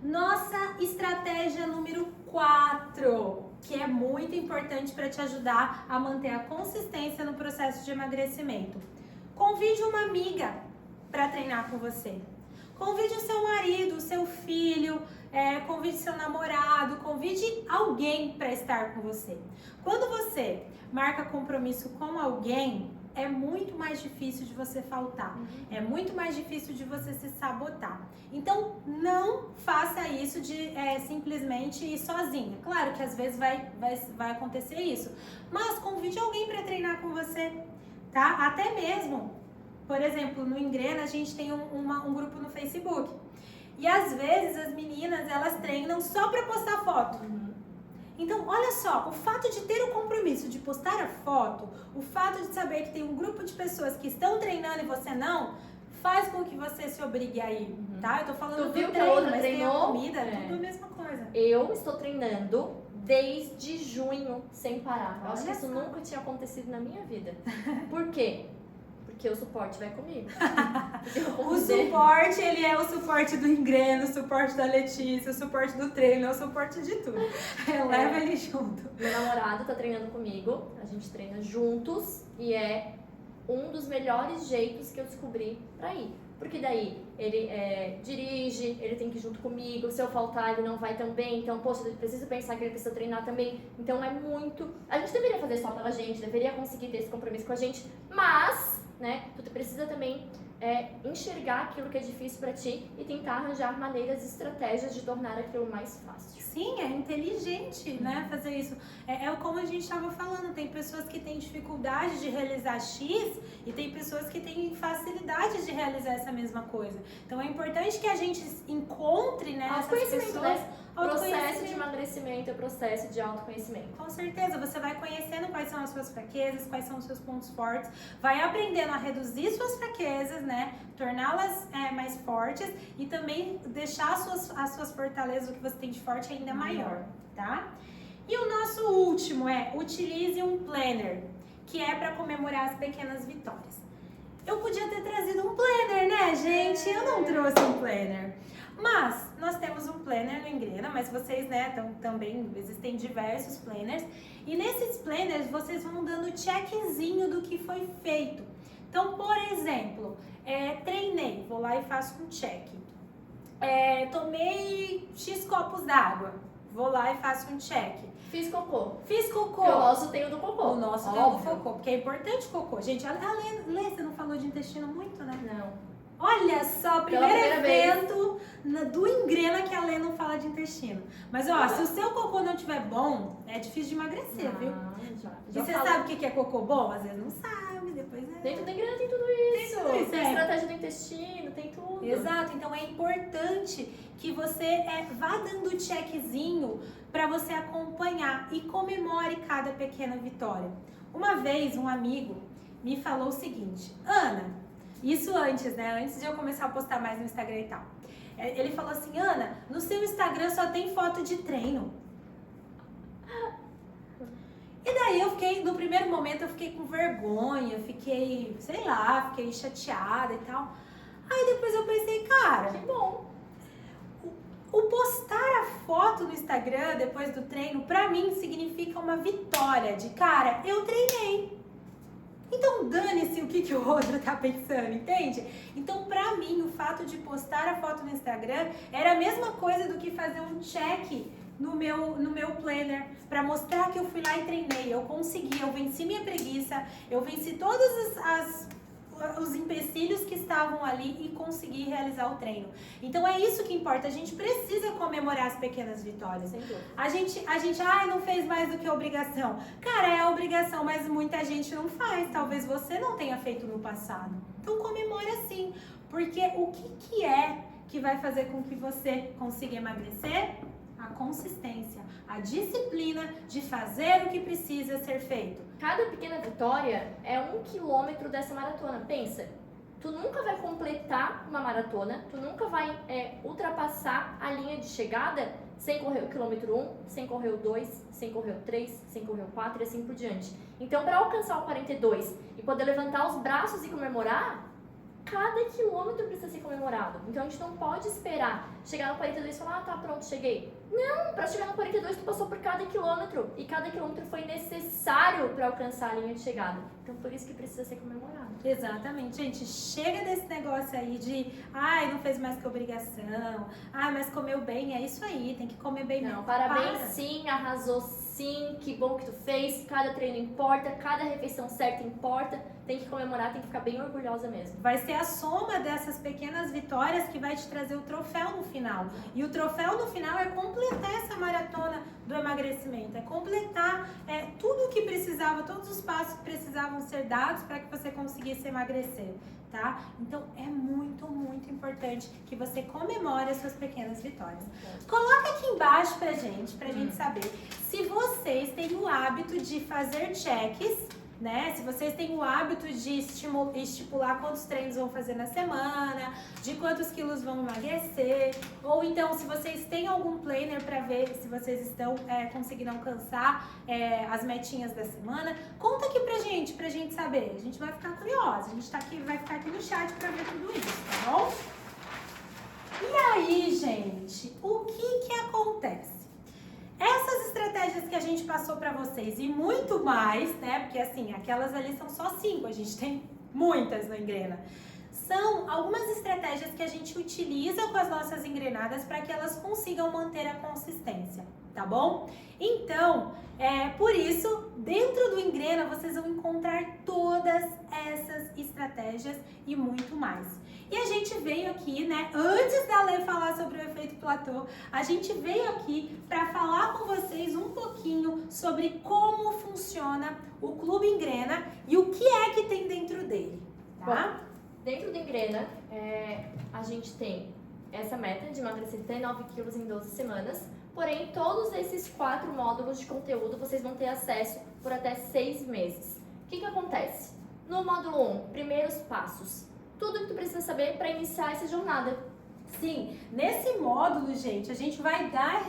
Nossa estratégia número 4 4, que é muito importante para te ajudar a manter a consistência no processo de emagrecimento. Convide uma amiga para treinar com você. Convide o seu marido, o seu filho, convide seu namorado, convide alguém para estar com você. Quando você marca compromisso com alguém, é muito mais difícil de você faltar. É muito mais difícil de você se sabotar. Então, não faça isso de simplesmente ir sozinha. Claro que às vezes vai acontecer isso. Mas convide alguém para treinar com você, tá? Até mesmo, por exemplo, no Engrena a gente tem um grupo no Facebook. E às vezes as meninas, elas treinam só para postar foto. Então, olha só, o fato de ter o compromisso de postar a foto, o fato de saber que tem um grupo de pessoas que estão treinando e você não, faz com que você se obrigue a ir, tá? Eu tô falando do treino, mas tem a comida, tudo a mesma coisa. Eu estou treinando desde junho sem parar. Eu acho que isso nunca tinha acontecido na minha vida. Por quê? Porque o suporte vai comigo. O suporte, ele é o suporte do Engrena, o suporte da Letícia, o suporte do treino, é o suporte de tudo. Leva ele junto. Meu namorado tá treinando comigo, a gente treina juntos e é um dos melhores jeitos que eu descobri pra ir. Porque daí ele dirige, ele tem que ir junto comigo, se eu faltar ele não vai também, então, poxa, eu preciso pensar que ele precisa treinar também. Então é muito... A gente deveria fazer só pela gente, deveria conseguir ter esse compromisso com a gente, mas... tu precisa também enxergar aquilo que é difícil para ti e tentar arranjar maneiras e estratégias de tornar aquilo mais fácil. Sim, é inteligente, né, fazer isso. É como a gente estava falando, tem pessoas que têm dificuldade de realizar X e tem pessoas que têm facilidade de realizar essa mesma coisa. Então é importante que a gente encontre, né, essas pessoas... Né? Processo de emagrecimento é processo de autoconhecimento. Com certeza, você vai conhecendo quais são as suas fraquezas, quais são os seus pontos fortes, vai aprendendo a reduzir suas fraquezas, né? Torná-las mais fortes e também deixar as suas fortalezas, o que você tem de forte, ainda maior, tá? E o nosso último utilize um planner, que é para comemorar as pequenas vitórias. Eu podia ter trazido um planner, né, gente? Eu não trouxe um planner. Mas nós temos um planner no Engrena, mas vocês, também existem diversos planners. E nesses planners vocês vão dando checkzinho do que foi feito. Então, por exemplo, treinei, vou lá e faço um check. Tomei X copos d'água, vou lá e faço um check. Fiz cocô. Porque o nosso tem o do cocô. O nosso tem o do cocô, porque é importante o cocô. Gente, a Lê, você não falou de intestino muito, né? Não. Olha só, primeiro evento do Engrena que a Lê não fala de intestino. Mas, ó, se o seu cocô não estiver bom, é difícil de emagrecer, viu? E você sabe o que é cocô bom? Às vezes não sabe, depois Dentro do Engrena tem tudo isso. Tem estratégia do intestino, tem tudo. Exato, então é importante que você vá dando checkzinho para você acompanhar e comemore cada pequena vitória. Uma vez, um amigo me falou o seguinte: Ana... Isso antes, né? Antes de eu começar a postar mais no Instagram e tal. Ele falou assim: Ana, no seu Instagram só tem foto de treino. E daí no primeiro momento eu fiquei com vergonha, fiquei chateada e tal. Aí depois eu pensei, cara, que bom. O postar a foto no Instagram depois do treino, pra mim, significa uma vitória de, cara, eu treinei. Então dane-se o que o outro tá pensando, entende? Então pra mim o fato de postar a foto no Instagram era a mesma coisa do que fazer um check no meu planner pra mostrar que eu fui lá e treinei, eu consegui, eu venci minha preguiça, eu venci todos os empecilhos que estavam ali e consegui realizar o treino. Então é isso que importa, a gente precisa comemorar as pequenas vitórias. A gente não fez mais do que obrigação. Cara, é a obrigação, mas muita gente não faz. Talvez você não tenha feito no passado. Então comemore assim, porque o que é que vai fazer com que você consiga emagrecer? A consistência, a disciplina de fazer o que precisa ser feito. Cada pequena vitória é 1 quilômetro dessa maratona. Pensa, tu nunca vai completar uma maratona, tu nunca vai ultrapassar a linha de chegada sem correr o quilômetro 1, sem correr o 2, sem correr o 3, sem correr o 4 e assim por diante. Então, para alcançar o 42 e poder levantar os braços e comemorar, cada quilômetro precisa ser comemorado. Então a gente não pode esperar chegar no 42 e falar, tá, pronto, cheguei. Não, pra chegar no 42 tu passou por cada quilômetro. E cada quilômetro foi necessário para alcançar a linha de chegada. Então por isso que precisa ser comemorado. Exatamente, gente, chega desse negócio aí de, ai, não fez mais que obrigação, ai, mas comeu bem, é isso aí, tem que comer bem mesmo. Não, parabéns sim, arrasou sim, que bom que tu fez, cada treino importa, cada refeição certa importa, tem que comemorar, tem que ficar bem orgulhosa mesmo. Vai ser a soma dessas pequenas vitórias que vai te trazer o troféu no final. E o troféu no final é completar essa maratona do emagrecimento, é completar tudo o que precisava, todos os passos que precisavam ser dados para que você conseguisse emagrecer, tá? Então é muito, muito importante que você comemore as suas pequenas vitórias. Coloca aqui embaixo pra gente saber se vocês têm o hábito de fazer cheques, né? Se vocês têm o hábito de estipular quantos treinos vão fazer na semana, de quantos quilos vão emagrecer, ou então se vocês têm algum planner para ver se vocês estão conseguindo alcançar as metinhas da semana, conta aqui pra gente saber. A gente vai ficar curiosa, a gente vai ficar aqui no chat para ver tudo isso, tá bom? E aí, gente, o que acontece? Essas estratégias que a gente passou para vocês e muito mais, né? Porque assim, aquelas ali são só 5, a gente tem muitas no Engrena. São algumas estratégias que a gente utiliza com as nossas engrenadas para que elas consigam manter a consistência, tá bom? Então, por isso, dentro do Engrena vocês vão encontrar todas essas estratégias e muito mais. E a gente veio aqui, né, antes da Lê falar sobre o efeito platô, a gente veio aqui para falar com vocês um pouquinho sobre como funciona o Clube Engrena e o que é que tem dentro dele, tá? Bom, dentro do Engrena, a gente tem essa meta de emagrecer 39 quilos em 12 semanas, porém todos esses 4 módulos de conteúdo vocês vão ter acesso por até 6 meses. O que acontece? No módulo 1, primeiros passos. Tudo que tu precisa saber para iniciar essa jornada. Sim, nesse módulo, gente, a gente vai dar...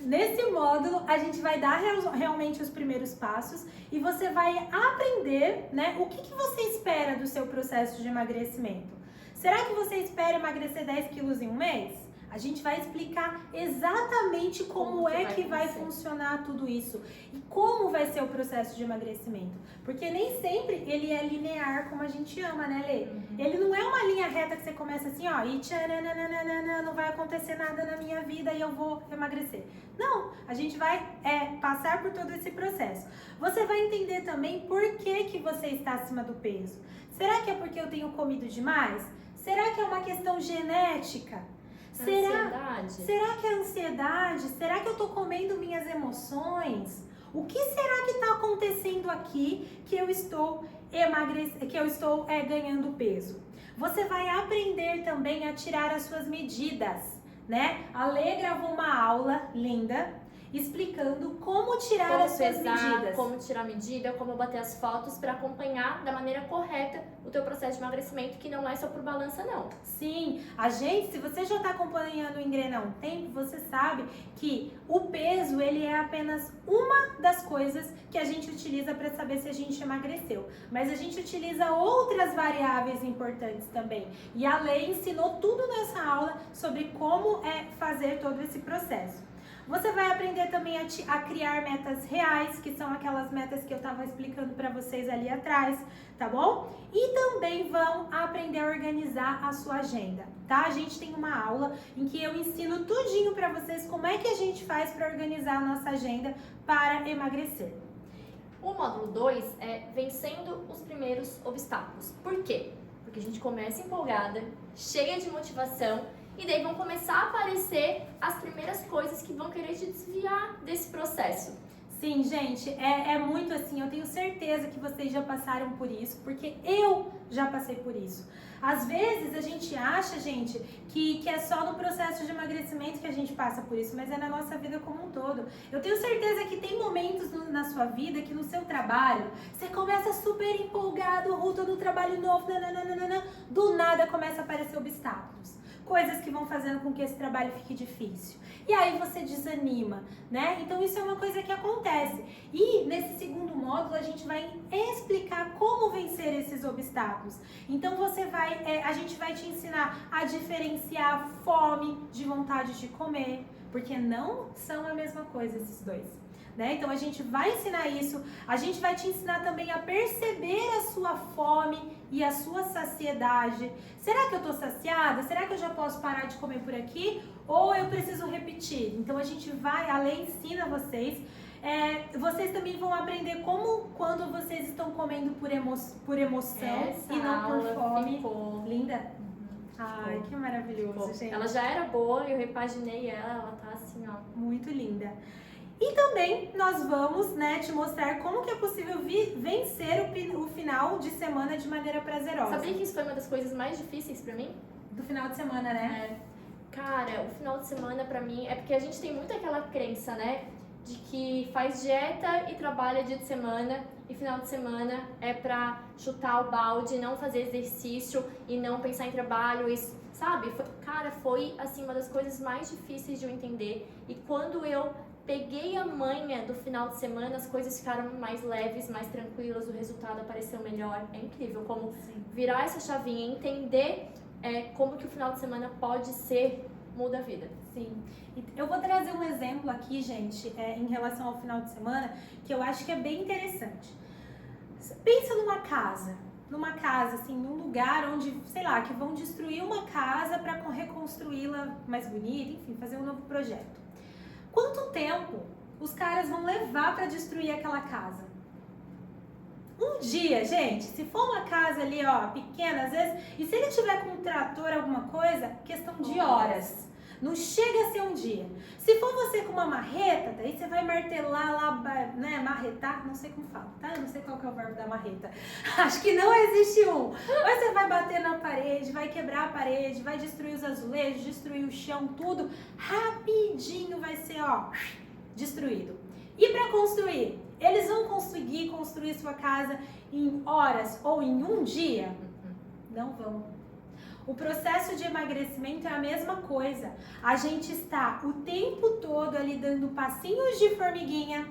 Nesse módulo, a gente vai dar realmente os primeiros passos e você vai aprender, né, o que você espera do seu processo de emagrecimento. Será que você espera emagrecer 10 quilos em um mês? A gente vai explicar exatamente como é que vai funcionar tudo isso e como vai ser o processo de emagrecimento. Porque nem sempre ele é linear como a gente ama, né, Lê? Ele não é uma linha reta que você começa assim, ó, e tcharanana, não vai acontecer nada na minha vida e eu vou emagrecer. Não, a gente vai passar por todo esse processo. Você vai entender também por que você está acima do peso. Será que é porque eu tenho comido demais? Será que é uma questão genética? Será que é ansiedade? Será que eu tô comendo minhas emoções? O que será que tá acontecendo aqui que eu estou ganhando peso? Você vai aprender também a tirar as suas medidas, né? A Lê gravou uma aula linda explicando como tirar as suas medidas. Como tirar medida, como bater as fotos para acompanhar da maneira correta o teu processo de emagrecimento, que não é só por balança, não. Sim, se você já está acompanhando o Engrena há um tempo, você sabe que o peso, ele é apenas uma das coisas que a gente utiliza para saber se a gente emagreceu. Mas a gente utiliza outras variáveis importantes também. E a Lê ensinou tudo nessa aula sobre como fazer todo esse processo. Você vai aprender também a criar metas reais, que são aquelas metas que eu estava explicando para vocês ali atrás, tá bom? E também vão aprender a organizar a sua agenda, tá? A gente tem uma aula em que eu ensino tudinho para vocês como é que a gente faz para organizar a nossa agenda para emagrecer. O módulo 2 é vencendo os primeiros obstáculos. Por quê? Porque a gente começa empolgada, cheia de motivação, e daí vão começar a aparecer as primeiras coisas que vão querer te desviar desse processo. Sim, gente, é muito assim, eu tenho certeza que vocês já passaram por isso, porque eu já passei por isso. Às vezes a gente acha, gente, que é só no processo de emagrecimento que a gente passa por isso, mas é na nossa vida como um todo. Eu tenho certeza que tem momentos na sua vida que no seu trabalho, você começa super empolgado, todo trabalho novo, do nada começa a aparecer obstáculos. coisas que vão fazendo com que esse trabalho fique difícil. E aí você desanima, né? Então isso é uma coisa que acontece. E nesse segundo módulo a gente vai explicar como vencer esses obstáculos. Então a gente vai te ensinar a diferenciar fome de vontade de comer, porque não são a mesma coisa esses dois. Né? Então a gente vai ensinar isso, a gente vai te ensinar também a perceber a sua fome e a sua saciedade. Será que eu tô saciada? Será que eu já posso parar de comer por aqui? Ou eu preciso repetir? Então a gente vai, além, ensina vocês. Vocês também vão aprender como quando vocês estão comendo por emoção Essa e não por fome. Ficou... Linda? Ai, que maravilhoso, gente. Ela já era boa, eu repaginei ela tá assim, ó. Muito linda. E também nós vamos, né, te mostrar como que é possível vencer o final de semana de maneira prazerosa. Sabia que isso foi uma das coisas mais difíceis pra mim? Do final de semana, né? Cara, o final de semana pra mim é porque a gente tem muito aquela crença, né? De que faz dieta e trabalha dia de semana e final de semana é pra chutar o balde, não fazer exercício e não pensar em trabalho, isso, sabe? Foi assim uma das coisas mais difíceis de eu entender. E quando eu peguei a manha do final de semana, as coisas ficaram mais leves, mais tranquilas, o resultado apareceu melhor. É incrível como virar essa chavinha, entender como que o final de semana pode ser, muda a vida. Sim. Eu vou trazer um exemplo aqui, gente, em relação ao final de semana, que eu acho que é bem interessante. Pensa numa casa, assim, num lugar onde, sei lá, que vão destruir uma casa para reconstruí-la mais bonita, enfim, fazer um novo projeto. Quanto tempo os caras vão levar para destruir aquela casa? Um dia, gente, se for uma casa ali, ó, pequena, às vezes, e se ele tiver com um trator, alguma coisa, questão de horas. Não chega a ser um dia. Se for você com uma marreta, daí você vai martelar lá, né, marretar, não sei como fala, tá? Eu não sei qual que é o verbo da marreta. Acho que não existe um. Mas você vai bater na parede, vai quebrar a parede, vai destruir os azulejos, destruir o chão, tudo. Rapidinho vai ser, ó, destruído. E para construir? Eles vão conseguir construir sua casa em horas ou em um dia? Não vão. O processo de emagrecimento é a mesma coisa. A gente está o tempo todo ali dando passinhos de formiguinha,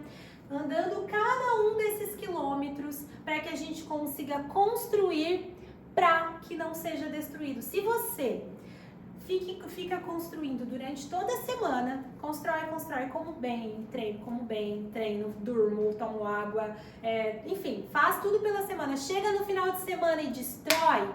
andando cada um desses quilômetros para que a gente consiga construir para que não seja destruído. Se você fica construindo durante toda a semana, constrói, como bem, treino, durmo, tomo água, enfim, faz tudo pela semana. Chega no final de semana e destrói.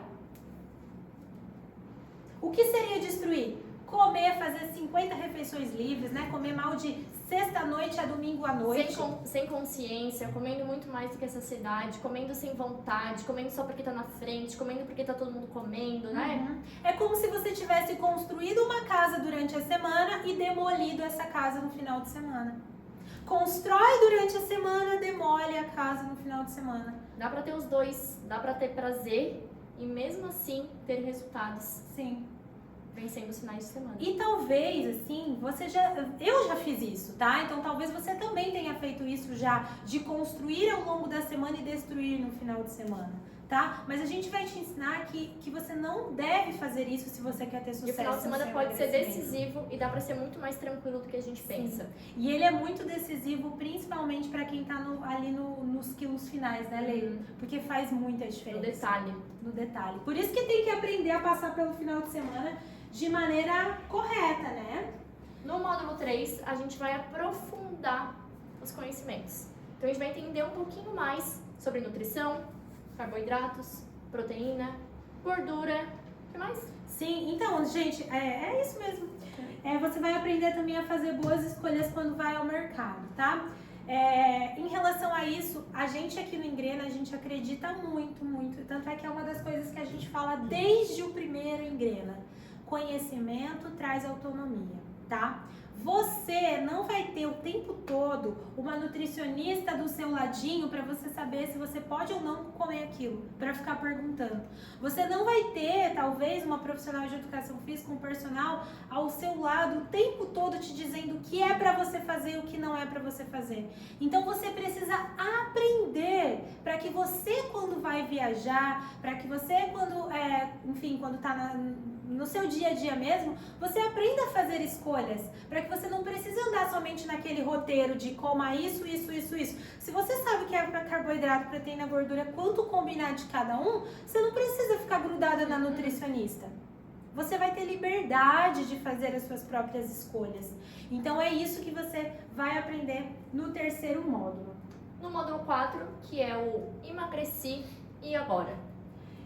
O que seria destruir? Comer, fazer 50 refeições livres, né? Comer mal de sexta-noite a domingo à noite. Sem consciência, comendo muito mais do que a saciedade, comendo sem vontade, comendo só porque tá na frente, comendo porque tá todo mundo comendo, né? Uhum. É como se você tivesse construído uma casa durante a semana e demolido essa casa no final de semana. Constrói durante a semana, demole a casa no final de semana. Dá pra ter os dois, dá pra ter prazer e mesmo assim ter resultados. Sim. Vencendo os finais de semana. E talvez, assim, eu já fiz isso, tá? Então talvez você também tenha feito isso já, de construir ao longo da semana e destruir no final de semana, tá? Mas a gente vai te ensinar que você não deve fazer isso se você quer ter sucesso. E o final de semana pode ser decisivo e dá pra ser muito mais tranquilo do que a gente pensa. E ele é muito decisivo, principalmente pra quem tá ali nos quilos finais, né, Leila? Porque faz muita diferença. No detalhe. Por isso que tem que aprender a passar pelo final de semana de maneira correta, né? No módulo 3, a gente vai aprofundar os conhecimentos. Então, a gente vai entender um pouquinho mais sobre nutrição, carboidratos, proteína, gordura, o que mais? Sim, então, gente, é isso mesmo. Você vai aprender também a fazer boas escolhas quando vai ao mercado, tá? Em relação a isso, a gente aqui no Engrena, a gente acredita muito, muito. Tanto é que é uma das coisas que a gente fala desde o primeiro Engrena. Conhecimento traz autonomia, tá? Você não vai ter o tempo todo uma nutricionista do seu ladinho para você saber se você pode ou não comer aquilo, para ficar perguntando. Você não vai ter, talvez, uma profissional de educação física, um personal ao seu lado o tempo todo te dizendo o que é para você fazer e o que não é para você fazer. Então você precisa aprender para que você, quando vai viajar, para que você, quando tá no seu dia a dia mesmo, você aprenda a fazer escolhas, para que você não precise andar somente naquele roteiro de coma isso, isso, isso, isso. Se você sabe que é para carboidrato, proteína, gordura, quanto combinar de cada um, você não precisa ficar grudada na nutricionista. Você vai ter liberdade de fazer as suas próprias escolhas. Então é isso que você vai aprender no terceiro módulo. No módulo 4, que é o Emagreci e Agora.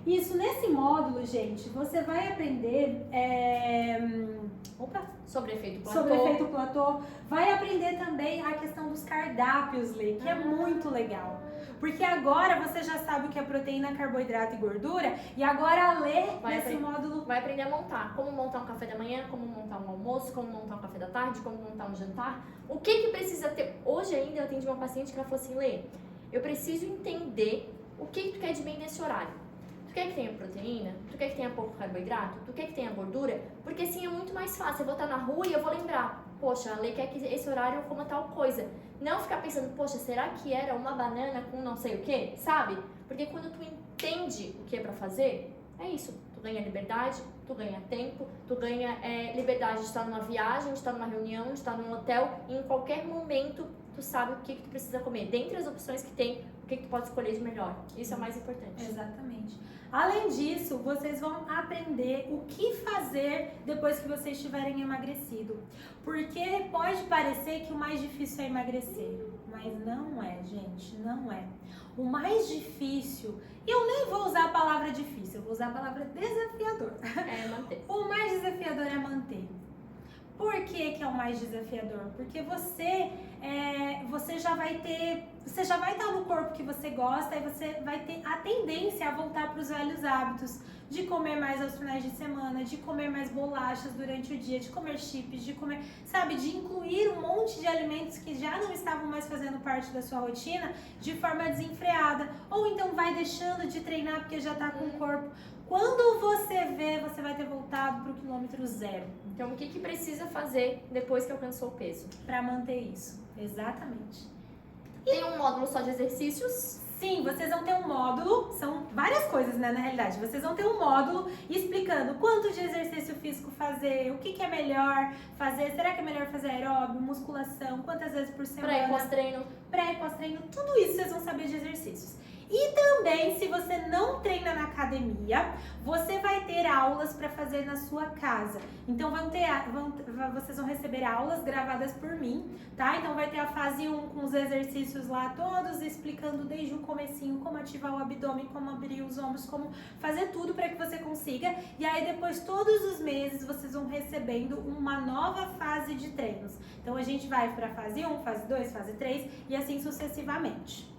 Isso, nesse módulo, gente, você vai aprender Sobre efeito platô. sobre efeito platô. Vai aprender também a questão dos cardápios, Lê, que é muito legal. Porque agora você já sabe o que é proteína, carboidrato e gordura. E agora a Lê, nesse módulo... Vai aprender a montar. Como montar um café da manhã, como montar um almoço, como montar um café da tarde, como montar um jantar. O que precisa ter... Hoje ainda eu atendi uma paciente que ela falou assim, Lê, eu preciso entender o que tu quer de bem nesse horário. Tu quer que tenha proteína? Tu quer que tenha pouco carboidrato? Tu quer que tenha gordura? Porque assim é muito mais fácil. Eu vou estar na rua e eu vou lembrar. Poxa, a Lê quer que esse horário eu coma tal coisa. Não ficar pensando, poxa, será que era uma banana com não sei o que? Sabe? Porque quando tu entende o que é pra fazer, é isso. Tu ganha liberdade, tu ganha tempo, tu ganha liberdade de estar numa viagem, de estar numa reunião, de estar num hotel. E em qualquer momento, tu sabe o que tu precisa comer. Dentre as opções que tem, o que tu pode escolher de melhor. Isso é o mais importante. Exatamente. Além disso, vocês vão aprender o que fazer depois que vocês tiverem emagrecido. Porque pode parecer que o mais difícil é emagrecer, mas não é, gente, não é. O mais difícil, e eu nem vou usar a palavra difícil, eu vou usar a palavra desafiador. É manter. O mais desafiador é manter. Por que é o mais desafiador? Porque você já vai estar no corpo que você gosta e você vai ter a tendência a voltar para os velhos hábitos de comer mais aos finais de semana, de comer mais bolachas durante o dia, de comer chips, de comer, sabe, de incluir um monte de alimentos que já não estavam mais fazendo parte da sua rotina de forma desenfreada, ou então vai deixando de treinar porque já está com o corpo. Quando você vê, você vai ter voltado para o quilômetro zero. Então, o que precisa fazer depois que alcançou o peso? Para manter isso, exatamente. Tem um módulo só de exercícios? Sim, vocês vão ter um módulo, são várias coisas, né, na realidade. Vocês vão ter um módulo explicando quanto de exercício físico fazer, o que é melhor fazer, será que é melhor fazer aeróbio, musculação, quantas vezes por semana? Pré e pós-treino. Pré e pós-treino, tudo isso vocês vão saber de exercícios. E também, se você não treina na academia, você vai ter aulas para fazer na sua casa. Então, vocês vão receber aulas gravadas por mim, tá? Então, vai ter a fase 1 com os exercícios lá todos, explicando desde o comecinho como ativar o abdômen, como abrir os ombros, como fazer tudo para que você consiga. E aí, depois, todos os meses, vocês vão recebendo uma nova fase de treinos. Então, a gente vai para a fase 1, fase 2, fase 3 e assim sucessivamente.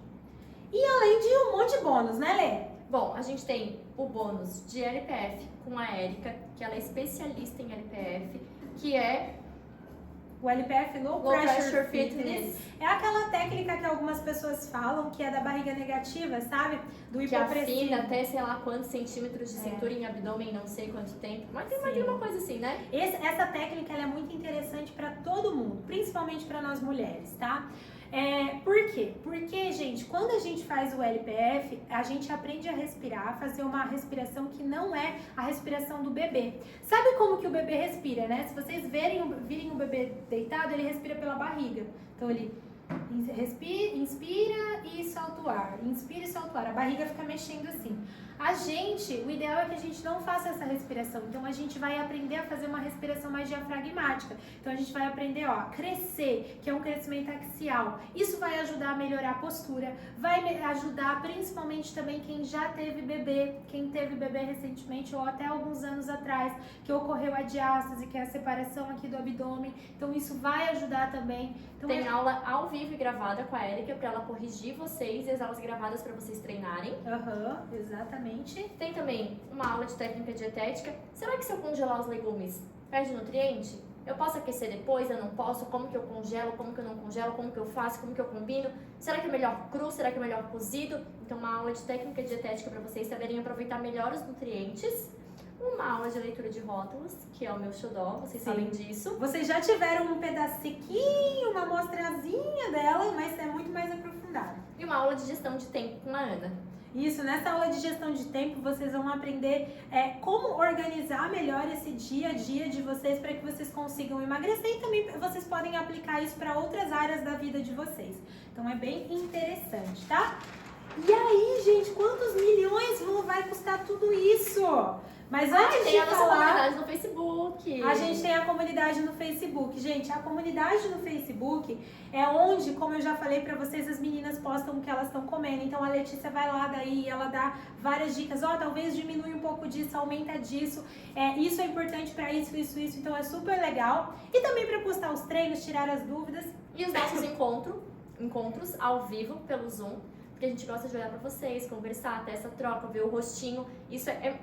E além de um monte de bônus, né, Lê? Bom, a gente tem o bônus de LPF com a Érica, que ela é especialista em LPF, que é o LPF, Low Pressure Fitness. É aquela técnica que algumas pessoas falam que é da barriga negativa, sabe? Do hipopressivo. Que afina até sei lá quantos centímetros de cintura em abdômen, não sei quanto tempo. Mas tem uma coisa assim, né? Essa técnica ela é muito interessante para todo mundo, principalmente para nós mulheres, tá? Por quê? Porque, gente, quando a gente faz o LPF, a gente aprende a respirar, fazer uma respiração que não é a respiração do bebê. Sabe como que o bebê respira, né? Se vocês virem o bebê deitado, ele respira pela barriga. Então, ele inspira e solta o ar, inspira e solta o ar. A barriga fica mexendo assim. O ideal é que a gente não faça essa respiração. Então, a gente vai aprender a fazer uma respiração mais diafragmática. Então, a gente vai aprender, a crescer, que é um crescimento axial. Isso vai ajudar a melhorar a postura, vai ajudar principalmente também quem já teve bebê, quem teve bebê recentemente ou até alguns anos atrás, que ocorreu a diástase, que é a separação aqui do abdômen. Então, isso vai ajudar também. Então, tem aula ao vivo e gravada com a Érica para ela corrigir vocês e as aulas gravadas para vocês treinarem. Exatamente. Tem também uma aula de técnica dietética. Será que se eu congelar os legumes perde nutriente? Eu posso aquecer depois? Eu não posso? Como que eu congelo? Como que eu não congelo? Como que eu faço? Como que eu combino? Será que é melhor cru? Será que é melhor cozido? Então, uma aula de técnica dietética para vocês saberem aproveitar melhor os nutrientes. Uma aula de leitura de rótulos, que é o meu xodó, vocês sabem disso. Vocês já tiveram um pedacinho, uma amostrazinha dela, mas é muito mais aprofundado. E uma aula de gestão de tempo com a Ana. Isso, nessa aula de gestão de tempo, vocês vão aprender como organizar melhor esse dia a dia de vocês para que vocês consigam emagrecer e também vocês podem aplicar isso para outras áreas da vida de vocês. Então é bem interessante, tá? E aí, gente, quantos milhões vai custar tudo isso? Mas antes tem de a nossa falar, comunidade no Facebook. a gente tem a comunidade no Facebook. Gente, a comunidade no Facebook é onde, como eu já falei pra vocês, as meninas postam o que elas estão comendo. Então a Letícia vai lá daí, ela dá várias dicas. Talvez diminui um pouco disso, aumenta disso. Isso é importante pra isso. Então é super legal. E também pra postar os treinos, tirar as dúvidas. E os nossos encontros ao vivo pelo Zoom. Porque a gente gosta de olhar pra vocês, conversar, ter essa troca, ver o rostinho.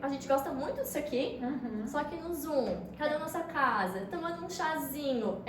A gente gosta muito disso aqui, só que no Zoom, cada um na sua casa, tomando um chazinho.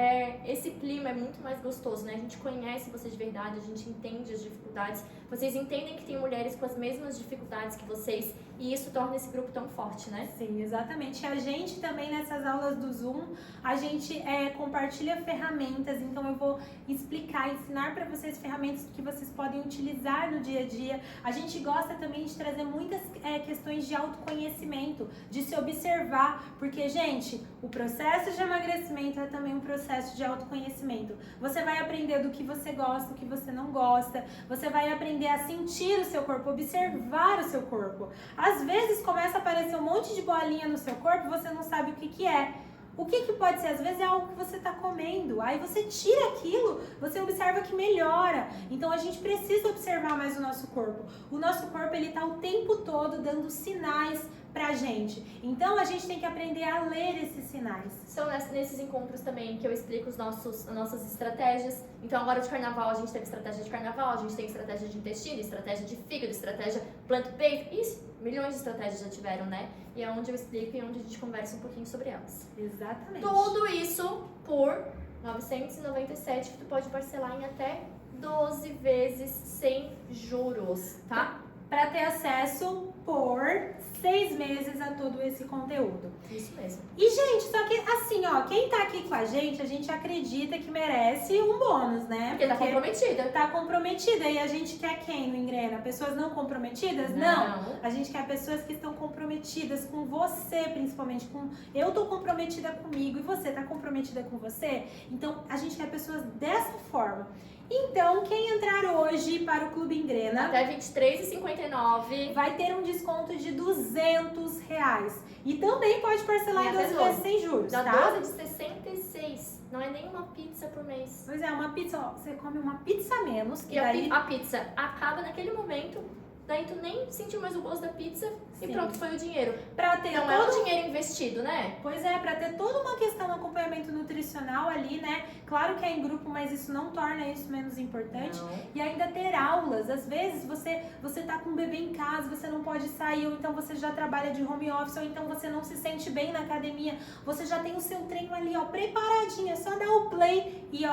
Esse clima é muito mais gostoso, né? A gente conhece vocês de verdade, a gente entende as dificuldades. Vocês entendem que tem mulheres com as mesmas dificuldades que vocês e isso torna esse grupo tão forte, né? Sim, exatamente. A gente também nessas aulas do Zoom, a gente compartilha ferramentas, então eu vou ensinar para vocês ferramentas que vocês podem utilizar no dia a dia. A gente gosta também de trazer muitas questões de autoconhecimento, de se observar, porque, gente, o processo de emagrecimento é também um processo de autoconhecimento. Você vai aprender do que você gosta, do que você não gosta, você vai aprender a sentir o seu corpo, observar o seu corpo. Às vezes começa a aparecer um monte de bolinha no seu corpo e você não sabe o que é. O que pode ser? Às vezes é algo que você está comendo. Aí você tira aquilo, você observa que melhora. Então a gente precisa observar mais o nosso corpo. O nosso corpo, ele está o tempo todo dando sinais pra gente. Então a gente tem que aprender a ler esses sinais. São nesses encontros também que eu explico as nossas estratégias. Então agora de carnaval a gente teve estratégia de carnaval, a gente tem estratégia de intestino, estratégia de fígado, estratégia plant-based. Isso, milhões de estratégias já tiveram, né? E é onde eu explico e onde a gente conversa um pouquinho sobre elas. Exatamente. Tudo isso por R$ 997, que tu pode parcelar em até 12 vezes sem juros, tá? Para ter acesso por 6 meses a todo esse conteúdo. Isso mesmo. E, gente, só que assim, quem tá aqui com a gente acredita que merece um bônus, né? Porque tá comprometida. Tá comprometida. E a gente quer quem no Engrena? Pessoas não comprometidas? Não. A gente quer pessoas que estão comprometidas com você, principalmente. Eu tô comprometida comigo e você tá comprometida com você. Então, a gente quer pessoas dessa forma. Então, quem entrar hoje para o Clube Engrena até R$ 23,59 vai ter um desconto de R$200. E também pode parcelar em 12 vezes sem juros, dá tá? 12 de 66. Não é nem uma pizza por mês. Pois é, uma pizza, você come uma pizza a menos. E daí a pizza acaba naquele momento, daí tu nem sentiu mais o gosto da pizza. Sim. E pronto, foi o dinheiro. Não é um dinheiro investido, né? Pois é, pra ter toda uma questão de acompanhamento nutricional ali, né? Claro que é em grupo, mas isso não torna isso menos importante. Não. E ainda ter aulas. Às vezes você tá com um bebê em casa, você não pode sair, ou então você já trabalha de home office, ou então você não se sente bem na academia. Você já tem o seu treino ali, preparadinho. É só dar o play e,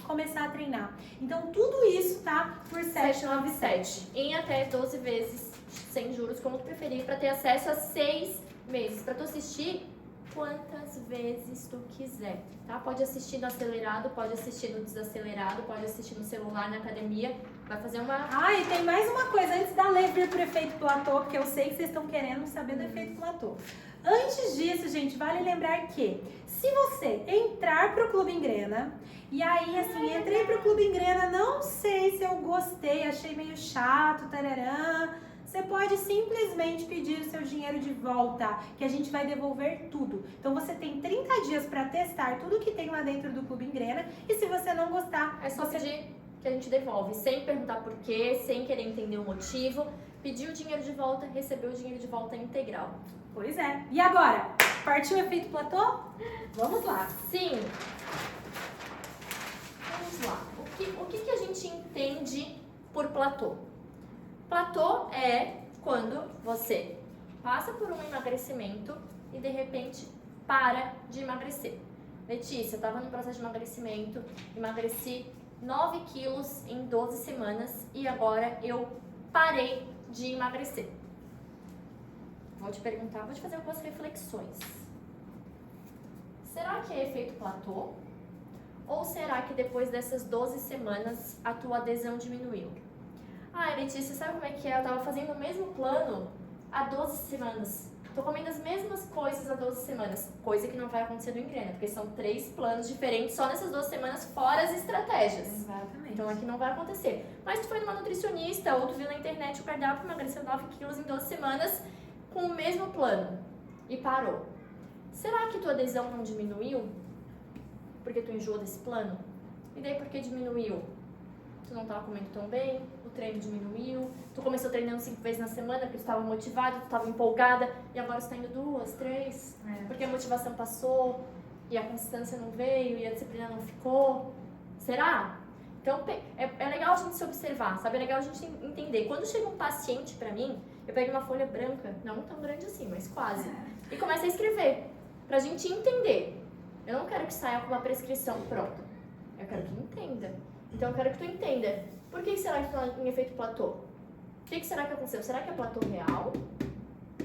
começar a treinar. Então, tudo isso tá por 797. Em até 12 vezes sem juros, como tu preferir, para ter acesso a 6 meses. Para tu assistir quantas vezes tu quiser, tá? Pode assistir no acelerado, pode assistir no desacelerado, pode assistir no celular, na academia. Vai fazer uma... E tem mais uma coisa antes da lei vir pro efeito platô, porque eu sei que vocês estão querendo saber do efeito platô. Antes disso, gente, vale lembrar que se você entrar pro Clube Engrena, e aí, assim, entrei pro Clube Engrena, não sei se eu gostei, achei meio chato, tararã, você pode simplesmente pedir o seu dinheiro de volta, que a gente vai devolver tudo. Então você tem 30 dias para testar tudo que tem lá dentro do Clube Engrena, e se você não gostar, é só pedir que a gente devolve, sem perguntar por quê, sem querer entender o motivo, pedir o dinheiro de volta, receber o dinheiro de volta integral. Pois é. E agora? Partiu o efeito platô? Vamos lá. Sim. Vamos lá. O que a gente entende por platô? Platô é quando você passa por um emagrecimento e de repente para de emagrecer. Letícia, eu estava no processo de emagrecimento, emagreci 9 quilos em 12 semanas e agora eu parei de emagrecer. Vou te perguntar, vou te fazer algumas reflexões. Será que é efeito platô? Ou será que depois dessas 12 semanas a tua adesão diminuiu? Ah, Letícia, sabe como é que é? Eu tava fazendo o mesmo plano há 12 semanas. Tô comendo as mesmas coisas há 12 semanas. Coisa que não vai acontecer no Engrena, porque são 3 planos diferentes só nessas 12 semanas, fora as estratégias. Exatamente. Então aqui não vai acontecer. Mas tu foi numa nutricionista ou tu viu na internet o cardápio emagreceu 9 quilos em 12 semanas com o mesmo plano e parou. Será que tua adesão não diminuiu? Porque tu enjoou desse plano? E daí por que diminuiu? Tu não estava comendo tão bem, o treino diminuiu, tu começou treinando 5 vezes na semana porque tu estava motivada, tu estava empolgada, e agora você está indo 2, 3, porque a motivação passou, e a constância não veio, e a disciplina não ficou. Será? Então é legal a gente se observar, sabe? É legal a gente entender. Quando chega um paciente pra mim, eu pego uma folha branca, não tão grande assim, mas quase, e começo a escrever, pra gente entender. Eu não quero que saia com uma prescrição pronta, eu quero que entenda. Então eu quero que tu entenda, por que será que tu está em efeito platô? O que será que aconteceu? Será que é platô real?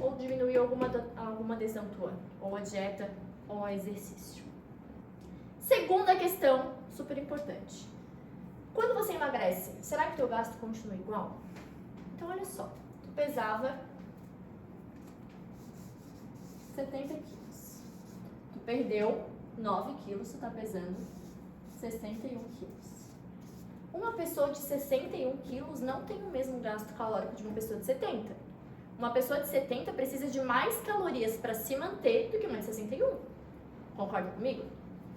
Ou diminuiu alguma adesão tua? Ou a dieta, ou o exercício? Segunda questão, super importante. Quando você emagrece, será que teu gasto continua igual? Então olha só, tu pesava 70 quilos. Tu perdeu 9 quilos, tu tá pesando 61 quilos. Uma pessoa de 61 quilos não tem o mesmo gasto calórico de uma pessoa de 70. Uma pessoa de 70 precisa de mais calorias para se manter do que uma de 61. Concorda comigo?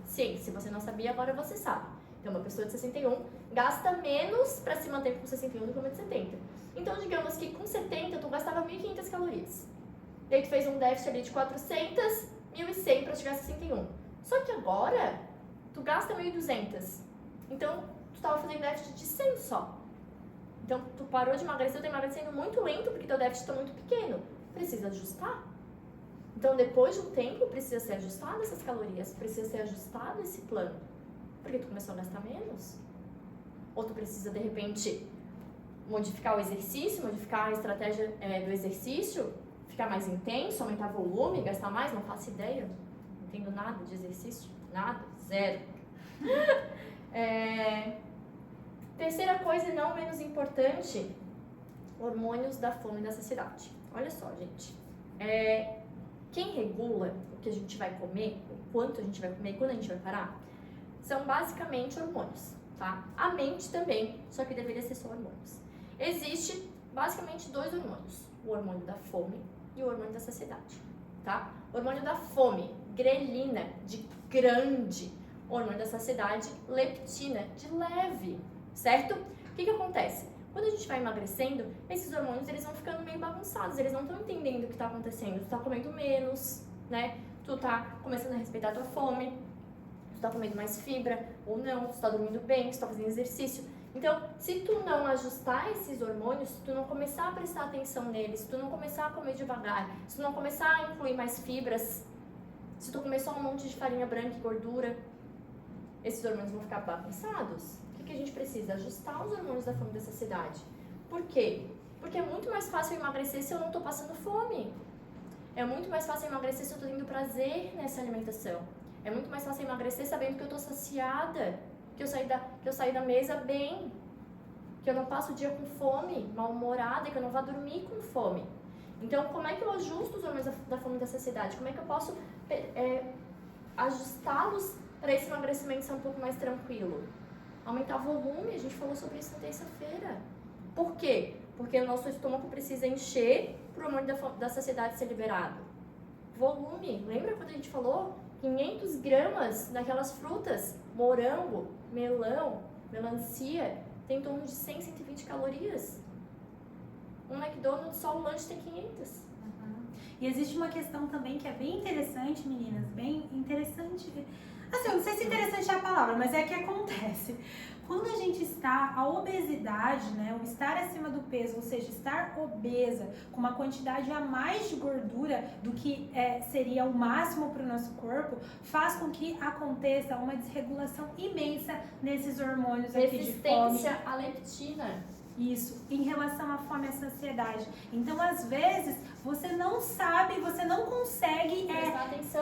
Sim, se você não sabia, agora você sabe. Então, uma pessoa de 61 gasta menos para se manter com 61 do que uma de 70. Então, digamos que com 70 tu gastava 1.500 calorias. Daí tu fez um déficit ali de 400, 1.100 para chegar a 61. Só que agora, tu gasta 1.200. Então, tu estava fazendo déficit de 100 só. Então, tu parou de emagrecer, tu tá emagrecendo muito lento porque teu déficit está muito pequeno. Precisa ajustar. Então, depois de um tempo, precisa ser ajustado essas calorias, precisa ser ajustado esse plano. Porque tu começou a gastar menos. Ou tu precisa, de repente, modificar o exercício, modificar a estratégia do exercício, ficar mais intenso, aumentar volume, gastar mais, não faço ideia. Não entendo nada de exercício, nada, zero. Terceira coisa e não menos importante, hormônios da fome e da saciedade. Olha só, gente. Quem regula o que a gente vai comer, o quanto a gente vai comer e quando a gente vai parar, são basicamente hormônios, tá? A mente também, só que deveria ser só hormônios. Existe basicamente 2 hormônios, o hormônio da fome e o hormônio da saciedade, tá? O hormônio da fome, grelina, de grande. O hormônio da saciedade, leptina, de leve, certo? O que acontece? Quando a gente vai emagrecendo, esses hormônios eles vão ficando meio bagunçados, eles não estão entendendo o que está acontecendo. Tu tá comendo menos, né? Tu tá começando a respeitar a tua fome, tu tá comendo mais fibra ou não, tu tá dormindo bem, tu tá fazendo exercício. Então, se tu não ajustar esses hormônios, se tu não começar a prestar atenção neles, se tu não começar a comer devagar, se tu não começar a incluir mais fibras, se tu comer só um monte de farinha branca e gordura, esses hormônios vão ficar bagunçados. O que a gente precisa? Ajustar os hormônios da fome e da saciedade. Por quê? Porque é muito mais fácil eu emagrecer se eu não estou passando fome. É muito mais fácil eu emagrecer se eu estou tendo prazer nessa alimentação. É muito mais fácil eu emagrecer sabendo que eu estou saciada, que eu saí da mesa bem, que eu não passo o dia com fome, mal-humorada, que eu não vá dormir com fome. Então, como é que eu ajusto os hormônios da fome e da saciedade? Como é que eu posso ajustá-los para esse emagrecimento ser um pouco mais tranquilo? Aumentar o volume, a gente falou sobre isso na terça-feira. Por quê? Porque o nosso estômago precisa encher para o hormônio da saciedade ser liberado. Volume, lembra quando a gente falou? 500 gramas daquelas frutas, morango, melão, melancia, tem em torno de 100, 120 calorias. Um McDonald's, só o lanche tem 500. E existe uma questão também que é bem interessante, meninas, bem interessante. Assim, eu não sei se interessante é a palavra, mas é que acontece. Quando a gente está, a obesidade, né, o estar acima do peso, ou seja, estar obesa, com uma quantidade a mais de gordura do que seria o máximo para o nosso corpo, faz com que aconteça uma desregulação imensa nesses hormônios aqui de fome. Resistência à leptina. Isso, em relação à fome e à saciedade. Então, às vezes, você não sabe, você não consegue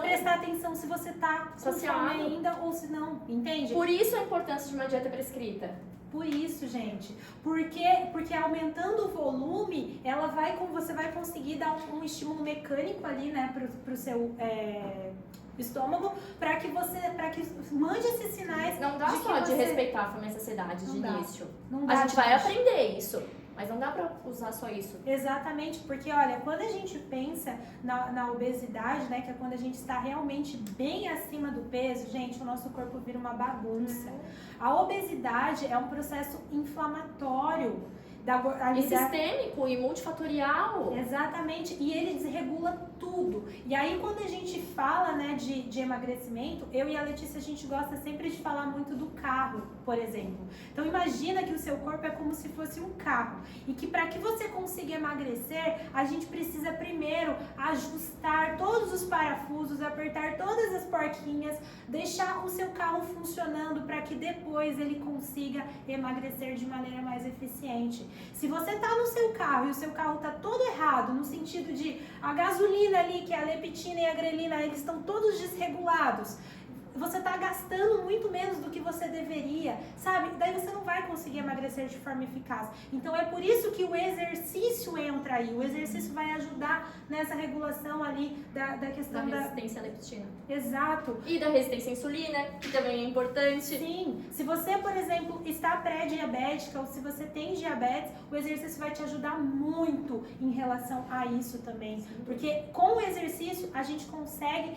prestar atenção se você tá com fome ainda ou se não, entende? Por isso a importância de uma dieta prescrita. Por isso, gente. Porque aumentando o volume, você vai conseguir dar um estímulo mecânico ali, né, pro seu estômago, para que mande esses sinais. Não dá só de respeitar a fome e a saciedade de início. Não dá, a gente vai gente. aprender isso, mas não dá pra usar só isso. Exatamente, porque olha, quando a gente pensa na obesidade, né, que é quando a gente está realmente bem acima do peso, gente, o nosso corpo vira uma bagunça. A obesidade é um processo inflamatório. Sistêmico e multifatorial. Exatamente, e ele desregula tudo. E aí quando a gente fala, né, de emagrecimento, eu e a Letícia, a gente gosta sempre de falar muito do carro, por exemplo. Então imagina que o seu corpo é como se fosse um carro, e que para que você consiga emagrecer, a gente precisa primeiro ajustar todos os parafusos, apertar todas as porquinhas, deixar o seu carro funcionando para que depois ele consiga emagrecer de maneira mais eficiente. Se você tá no seu carro e o seu carro tá todo errado, no sentido de a gasolina ali, que é a leptina e a grelina, eles estão todos desregulados, você tá gastando muito menos do que você deveria, sabe? Daí você não vai conseguir emagrecer de forma eficaz. Então é por isso que o exercício entra aí. O exercício vai ajudar nessa regulação ali da questão da resistência à leptina. Exato. E da resistência à insulina, que também é importante. Sim. Se você, por exemplo, está pré-diabética ou se você tem diabetes, o exercício vai te ajudar muito em relação a isso também. Sim. Porque com o exercício a gente consegue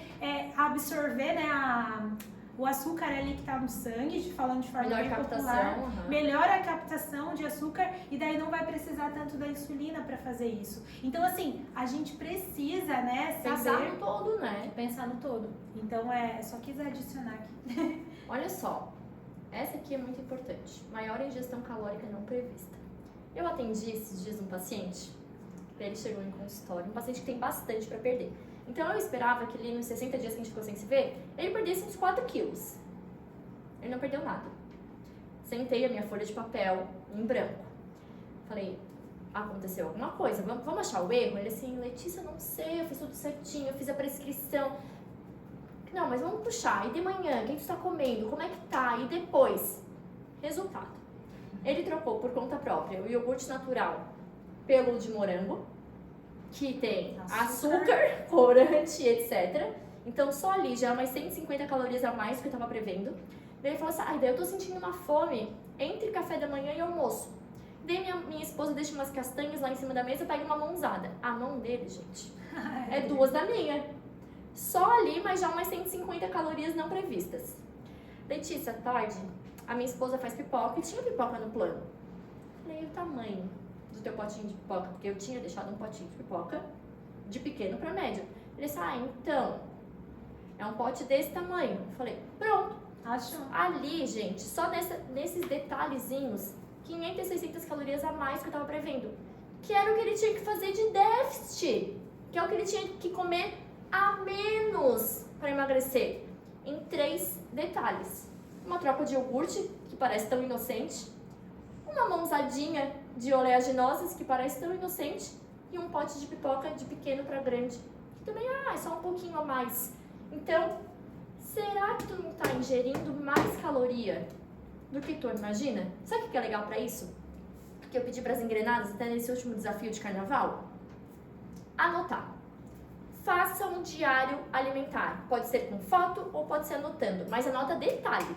absorver, né, o açúcar ali que está no sangue, falando de forma bem popular, melhora a captação de açúcar e daí não vai precisar tanto da insulina para fazer isso. Então, assim, a gente precisa, né, pensar no todo, né? Pensar no todo. Então, só quis adicionar aqui. Olha só, essa aqui é muito importante. Maior ingestão calórica não prevista. Eu atendi esses dias um paciente, ele chegou em consultório, um paciente que tem bastante para perder. Então eu esperava que ali nos 60 dias que a gente ficou sem se ver, ele perdesse uns 4 quilos. Ele não perdeu nada. Sentei a minha folha de papel em branco. Falei, aconteceu alguma coisa, vamos achar o erro? Ele assim, Letícia, não sei, eu fiz tudo certinho, eu fiz a prescrição. Não, mas vamos puxar. E de manhã, o que tu está comendo? Como é que tá? E depois? Resultado. Ele trocou por conta própria o iogurte natural pelo de morango, que tem açúcar, corante, etc. Então só ali já é umas 150 calorias a mais do que eu tava prevendo. Daí ele falou assim, daí eu tô sentindo uma fome entre café da manhã e almoço. Daí minha esposa deixa umas castanhas lá em cima da mesa e pega uma mãozada. A mão dele, gente, é 2 da minha. Só ali, mas já umas 150 calorias não previstas. Letícia, tarde, a minha esposa faz pipoca e tinha pipoca no plano. Falei, o tamanho do teu potinho de pipoca? Porque eu tinha deixado um potinho de pipoca de pequeno para médio. Ele disse, então, é um pote desse tamanho. Eu falei, pronto. Acho. Ali, gente, só nesses detalhezinhos, 500, 600 calorias a mais que eu tava prevendo. Que era o que ele tinha que fazer de déficit. Que é o que ele tinha que comer a menos para emagrecer. Em 3 detalhes. Uma troca de iogurte, que parece tão inocente. Uma mãozadinha de oleaginosas, que parece tão inocente. E um pote de pipoca de pequeno para grande. Que também, é só um pouquinho a mais. Então, será que tu não tá ingerindo mais caloria do que tu imagina? Sabe o que é legal para isso? Que eu pedi para as engrenadas, até nesse último desafio de carnaval? Anotar. Faça um diário alimentar. Pode ser com foto ou pode ser anotando, mas anota detalhe.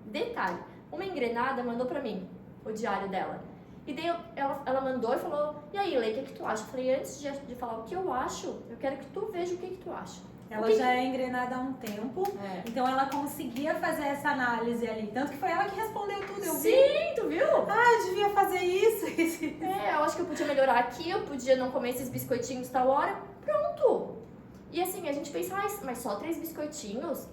Detalhe. Uma engrenada mandou pra mim o diário dela. E daí ela mandou e falou, e aí, Lei, o que tu acha? Eu falei, antes de falar o que eu acho, eu quero que tu veja o que tu acha. Ela já é engrenada há um tempo, então ela conseguia fazer essa análise ali. Tanto que foi ela que respondeu tudo, eu vi. Sim, tu viu? Eu devia fazer isso. Eu acho que eu podia melhorar aqui, eu podia não comer esses biscoitinhos tal hora. Pronto. E assim, a gente pensa, mas só 3 biscoitinhos?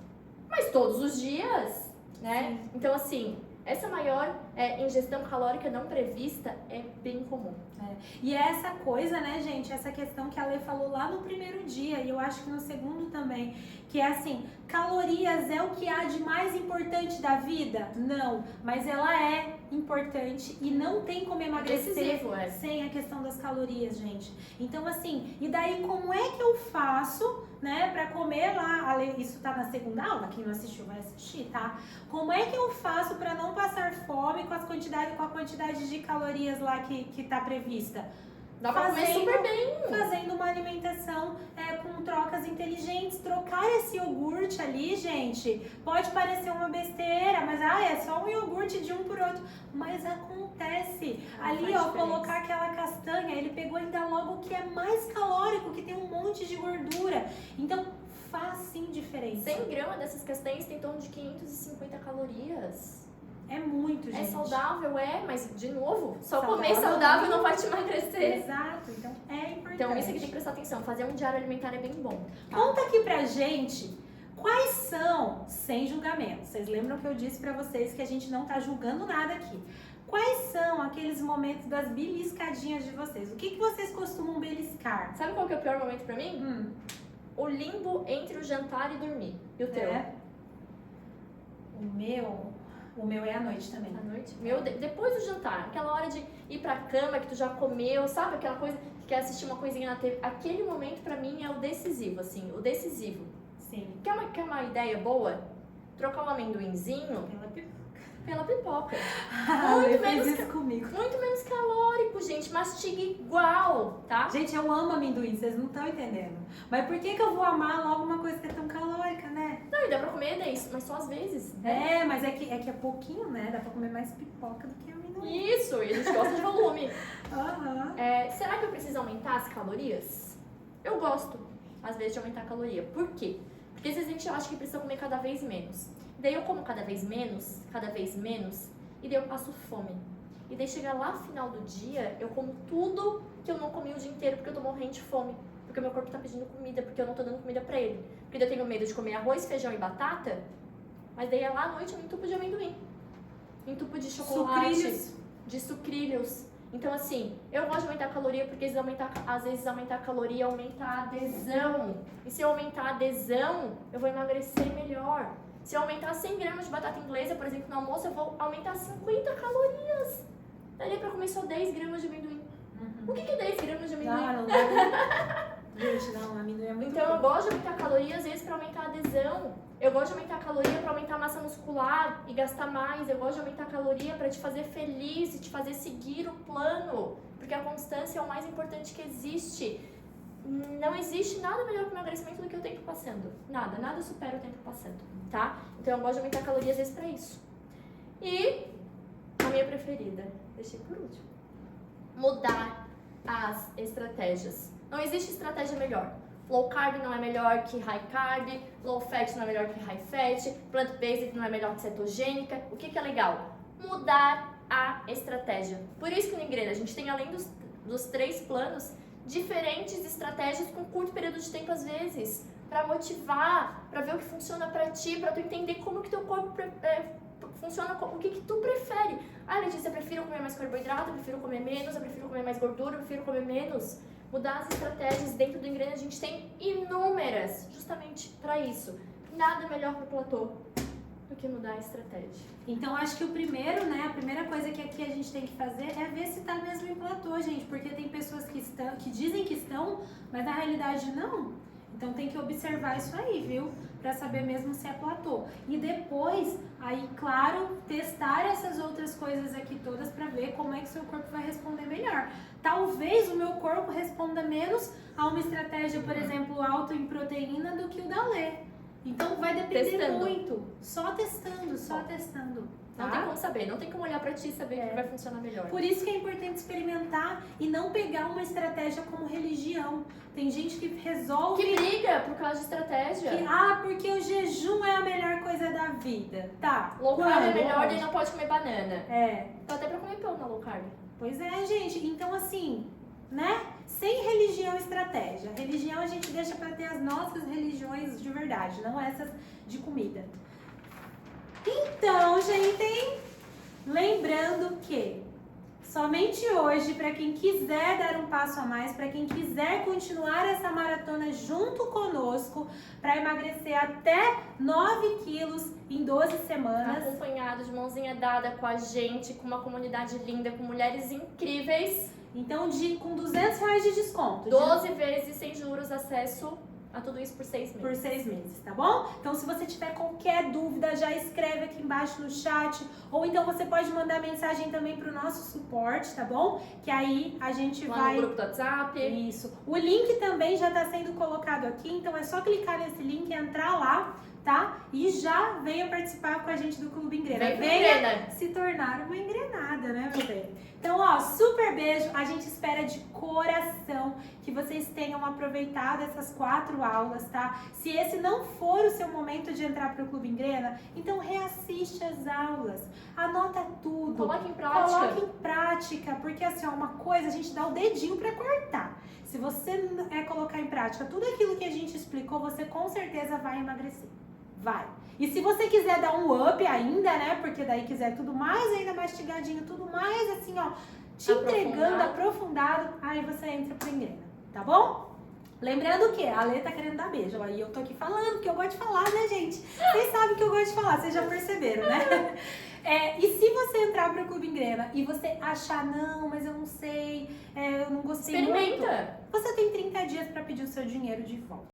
Mas todos os dias, né? Sim. Então assim, essa maior ingestão calórica não prevista é bem comum. E é essa coisa, né, gente, essa questão que a Lê falou lá no primeiro dia, e eu acho que no segundo também, que é assim, calorias é o que há de mais importante da vida? Não, mas ela é importante e não tem como emagrecer Decisivo, é. sem a questão das calorias, gente. Então, assim, e daí como é que eu faço, né, pra comer lá, isso tá na segunda aula, quem não assistiu vai assistir, tá? Como é que eu faço pra não passar fome com a quantidade de calorias lá que tá prevista? Dá pra comer super bem. Fazendo uma alimentação com trocas inteligentes. Trocar esse iogurte ali, gente, pode parecer uma besteira, mas é só um iogurte de um por outro. Mas acontece. Ali, ó, colocar aquela castanha, ele pegou ainda logo o que é mais calórico, que tem um monte de gordura. Então, faz sim diferença. 100 gramas dessas castanhas tem em torno de 550 calorias. É muito, gente. É saudável, mas, de novo, só Saudável comer saudável não vai te emagrecer. Exato, então é importante. Então, isso aqui tem que prestar atenção. Fazer um diário alimentar é bem bom. Tá? Conta aqui pra gente quais são, sem julgamento. Vocês lembram que eu disse pra vocês que a gente não tá julgando nada aqui. Quais são aqueles momentos das beliscadinhas de vocês? O que vocês costumam beliscar? Sabe qual que é o pior momento pra mim? O limbo entre o jantar e dormir. E o teu? O meu é à noite também. À noite? Depois do jantar, aquela hora de ir pra cama que tu já comeu, sabe? Aquela coisa que quer assistir uma coisinha na TV. Aquele momento pra mim é o decisivo, assim, o decisivo. Sim. Quer uma ideia boa? Trocar um amendoinzinho pela pipoca. Muito menos isso comigo. Muito menos calórico, gente. Mastiga igual, tá? Gente, eu amo amendoim, vocês não estão entendendo. Mas por que eu vou amar logo uma coisa que é tão calórica, né? Não, e dá pra comer daí, mas só às vezes. Mas é que é pouquinho, né? Dá pra comer mais pipoca do que amendoim. Isso, e a gente gosta de volume. Uhum. Será que eu preciso aumentar as calorias? Eu gosto, às vezes, de aumentar a caloria. Por quê? Porque às vezes a gente acha que precisa comer cada vez menos. Daí eu como cada vez menos, e daí eu passo fome. E daí chega lá no final do dia, eu como tudo que eu não comi o dia inteiro, porque eu tô morrendo de fome. Porque o meu corpo tá pedindo comida, porque eu não tô dando comida pra ele. Porque daí eu tenho medo de comer arroz, feijão e batata, mas daí lá à noite eu me entupo de amendoim. Me entupo de chocolate, de sucrilhos. Então assim, eu gosto de aumentar a caloria, porque às vezes aumentar a caloria aumenta a adesão. E se eu aumentar a adesão, eu vou emagrecer melhor. Se eu aumentar 100 gramas de batata inglesa, por exemplo, no almoço, eu vou aumentar 50 calorias. Daria pra comer só 10 gramas de amendoim. O que é 10 gramas de amendoim? Não. Gente, não, amendoim é muito Então bom. eu gosto de aumentar a caloria, às vezes, pra aumentar a adesão. Eu gosto de aumentar a caloria pra aumentar a massa muscular e gastar mais. Eu gosto de aumentar a caloria pra te fazer feliz e te fazer seguir o plano. Porque a constância é o mais importante que existe. Não existe nada melhor que o emagrecimento do que o tempo passando. Nada supera o tempo passando, tá? Então eu gosto de aumentar a caloria às vezes pra isso. E a minha preferida, deixei por último. Mudar as estratégias. Não existe estratégia melhor. Low carb não é melhor que high carb, low fat não é melhor que high fat, plant-based não é melhor que cetogênica. O que é legal? Mudar a estratégia. Por isso que no Engrena a gente tem, além dos 3 planos, diferentes estratégias com curto período de tempo às vezes, para motivar, para ver o que funciona para ti, para tu entender como que teu corpo funciona, o que tu prefere. Letícia, eu prefiro comer mais carboidrato, eu prefiro comer menos, eu prefiro comer mais gordura, eu prefiro comer menos. Mudar as estratégias dentro do Engrena, a gente tem inúmeras, justamente para isso. Nada melhor para o platô do que mudar a estratégia. Então, acho que a primeira coisa que aqui a gente tem que fazer é ver se tá mesmo em platô, gente. Porque tem pessoas que dizem que estão, mas na realidade não. Então, tem que observar isso aí, viu? Pra saber mesmo se é platô. E depois, aí, claro, testar essas outras coisas aqui todas pra ver como é que seu corpo vai responder melhor. Talvez o meu corpo responda menos a uma estratégia, por exemplo, alto em proteína do que o da Lê. Então vai depender muito. Só testando. Não Tá? tem como saber, não tem como olhar pra ti e saber o que vai funcionar melhor. Por isso que é importante experimentar e não pegar uma estratégia como religião. Tem gente que resolve... Que briga por causa de estratégia. Porque o jejum é a melhor coisa da vida. Tá. Low carb é melhor, daí não pode comer banana. Dá até pra comer pão na low carb. Pois é, gente. Então, assim, né? Sem religião e estratégia. Religião a gente deixa pra ter as nossas religiões de verdade, não essas de comida. Então, gente, lembrando que Somente hoje, para quem quiser dar um passo a mais, para quem quiser continuar essa maratona junto conosco, para emagrecer até 9 quilos em 12 semanas. Acompanhado, de mãozinha dada com a gente, com uma comunidade linda, com mulheres incríveis. Então, com R$200 de desconto. 12 vezes sem juros, acesso a tudo isso por 6 meses. Por 6 meses, tá bom? Então, se você tiver qualquer dúvida, já escreve aqui embaixo no chat. Ou então você pode mandar mensagem também pro nosso suporte, tá bom? Que aí a gente Lá vai... no grupo do WhatsApp. Isso. O link também já tá sendo colocado aqui, então é só clicar nesse link, entrar lá, tá? E já venha participar com a gente do Clube Engrena. Venha se tornar uma engrenada, né, meu bem? Então, ó, super beijo. A gente espera de coração que vocês tenham aproveitado essas 4 aulas, tá? Se esse não for o seu momento de entrar pro Clube Engrena, então reassiste as aulas. Anota tudo. Coloque em prática. Coloque em prática, porque assim, ó, uma coisa a gente dá o dedinho pra cortar. Se você colocar em prática tudo aquilo que a gente explicou, você com certeza vai emagrecer. Vai. E se você quiser dar um up ainda, né? Porque daí quiser tudo mais ainda mastigadinho, tudo mais assim, ó, te entregando, aprofundado, aí você entra pro Engrena, tá bom? Lembrando que a Lê tá querendo dar beijo, aí eu tô aqui falando, que eu gosto de falar, né, gente? Vocês sabem que eu gosto de falar, vocês já perceberam, né? E se você entrar pro Clube Engrena e você achar, não, mas eu não sei, eu não gostei muito, Experimenta. você tem 30 dias pra pedir o seu dinheiro de volta.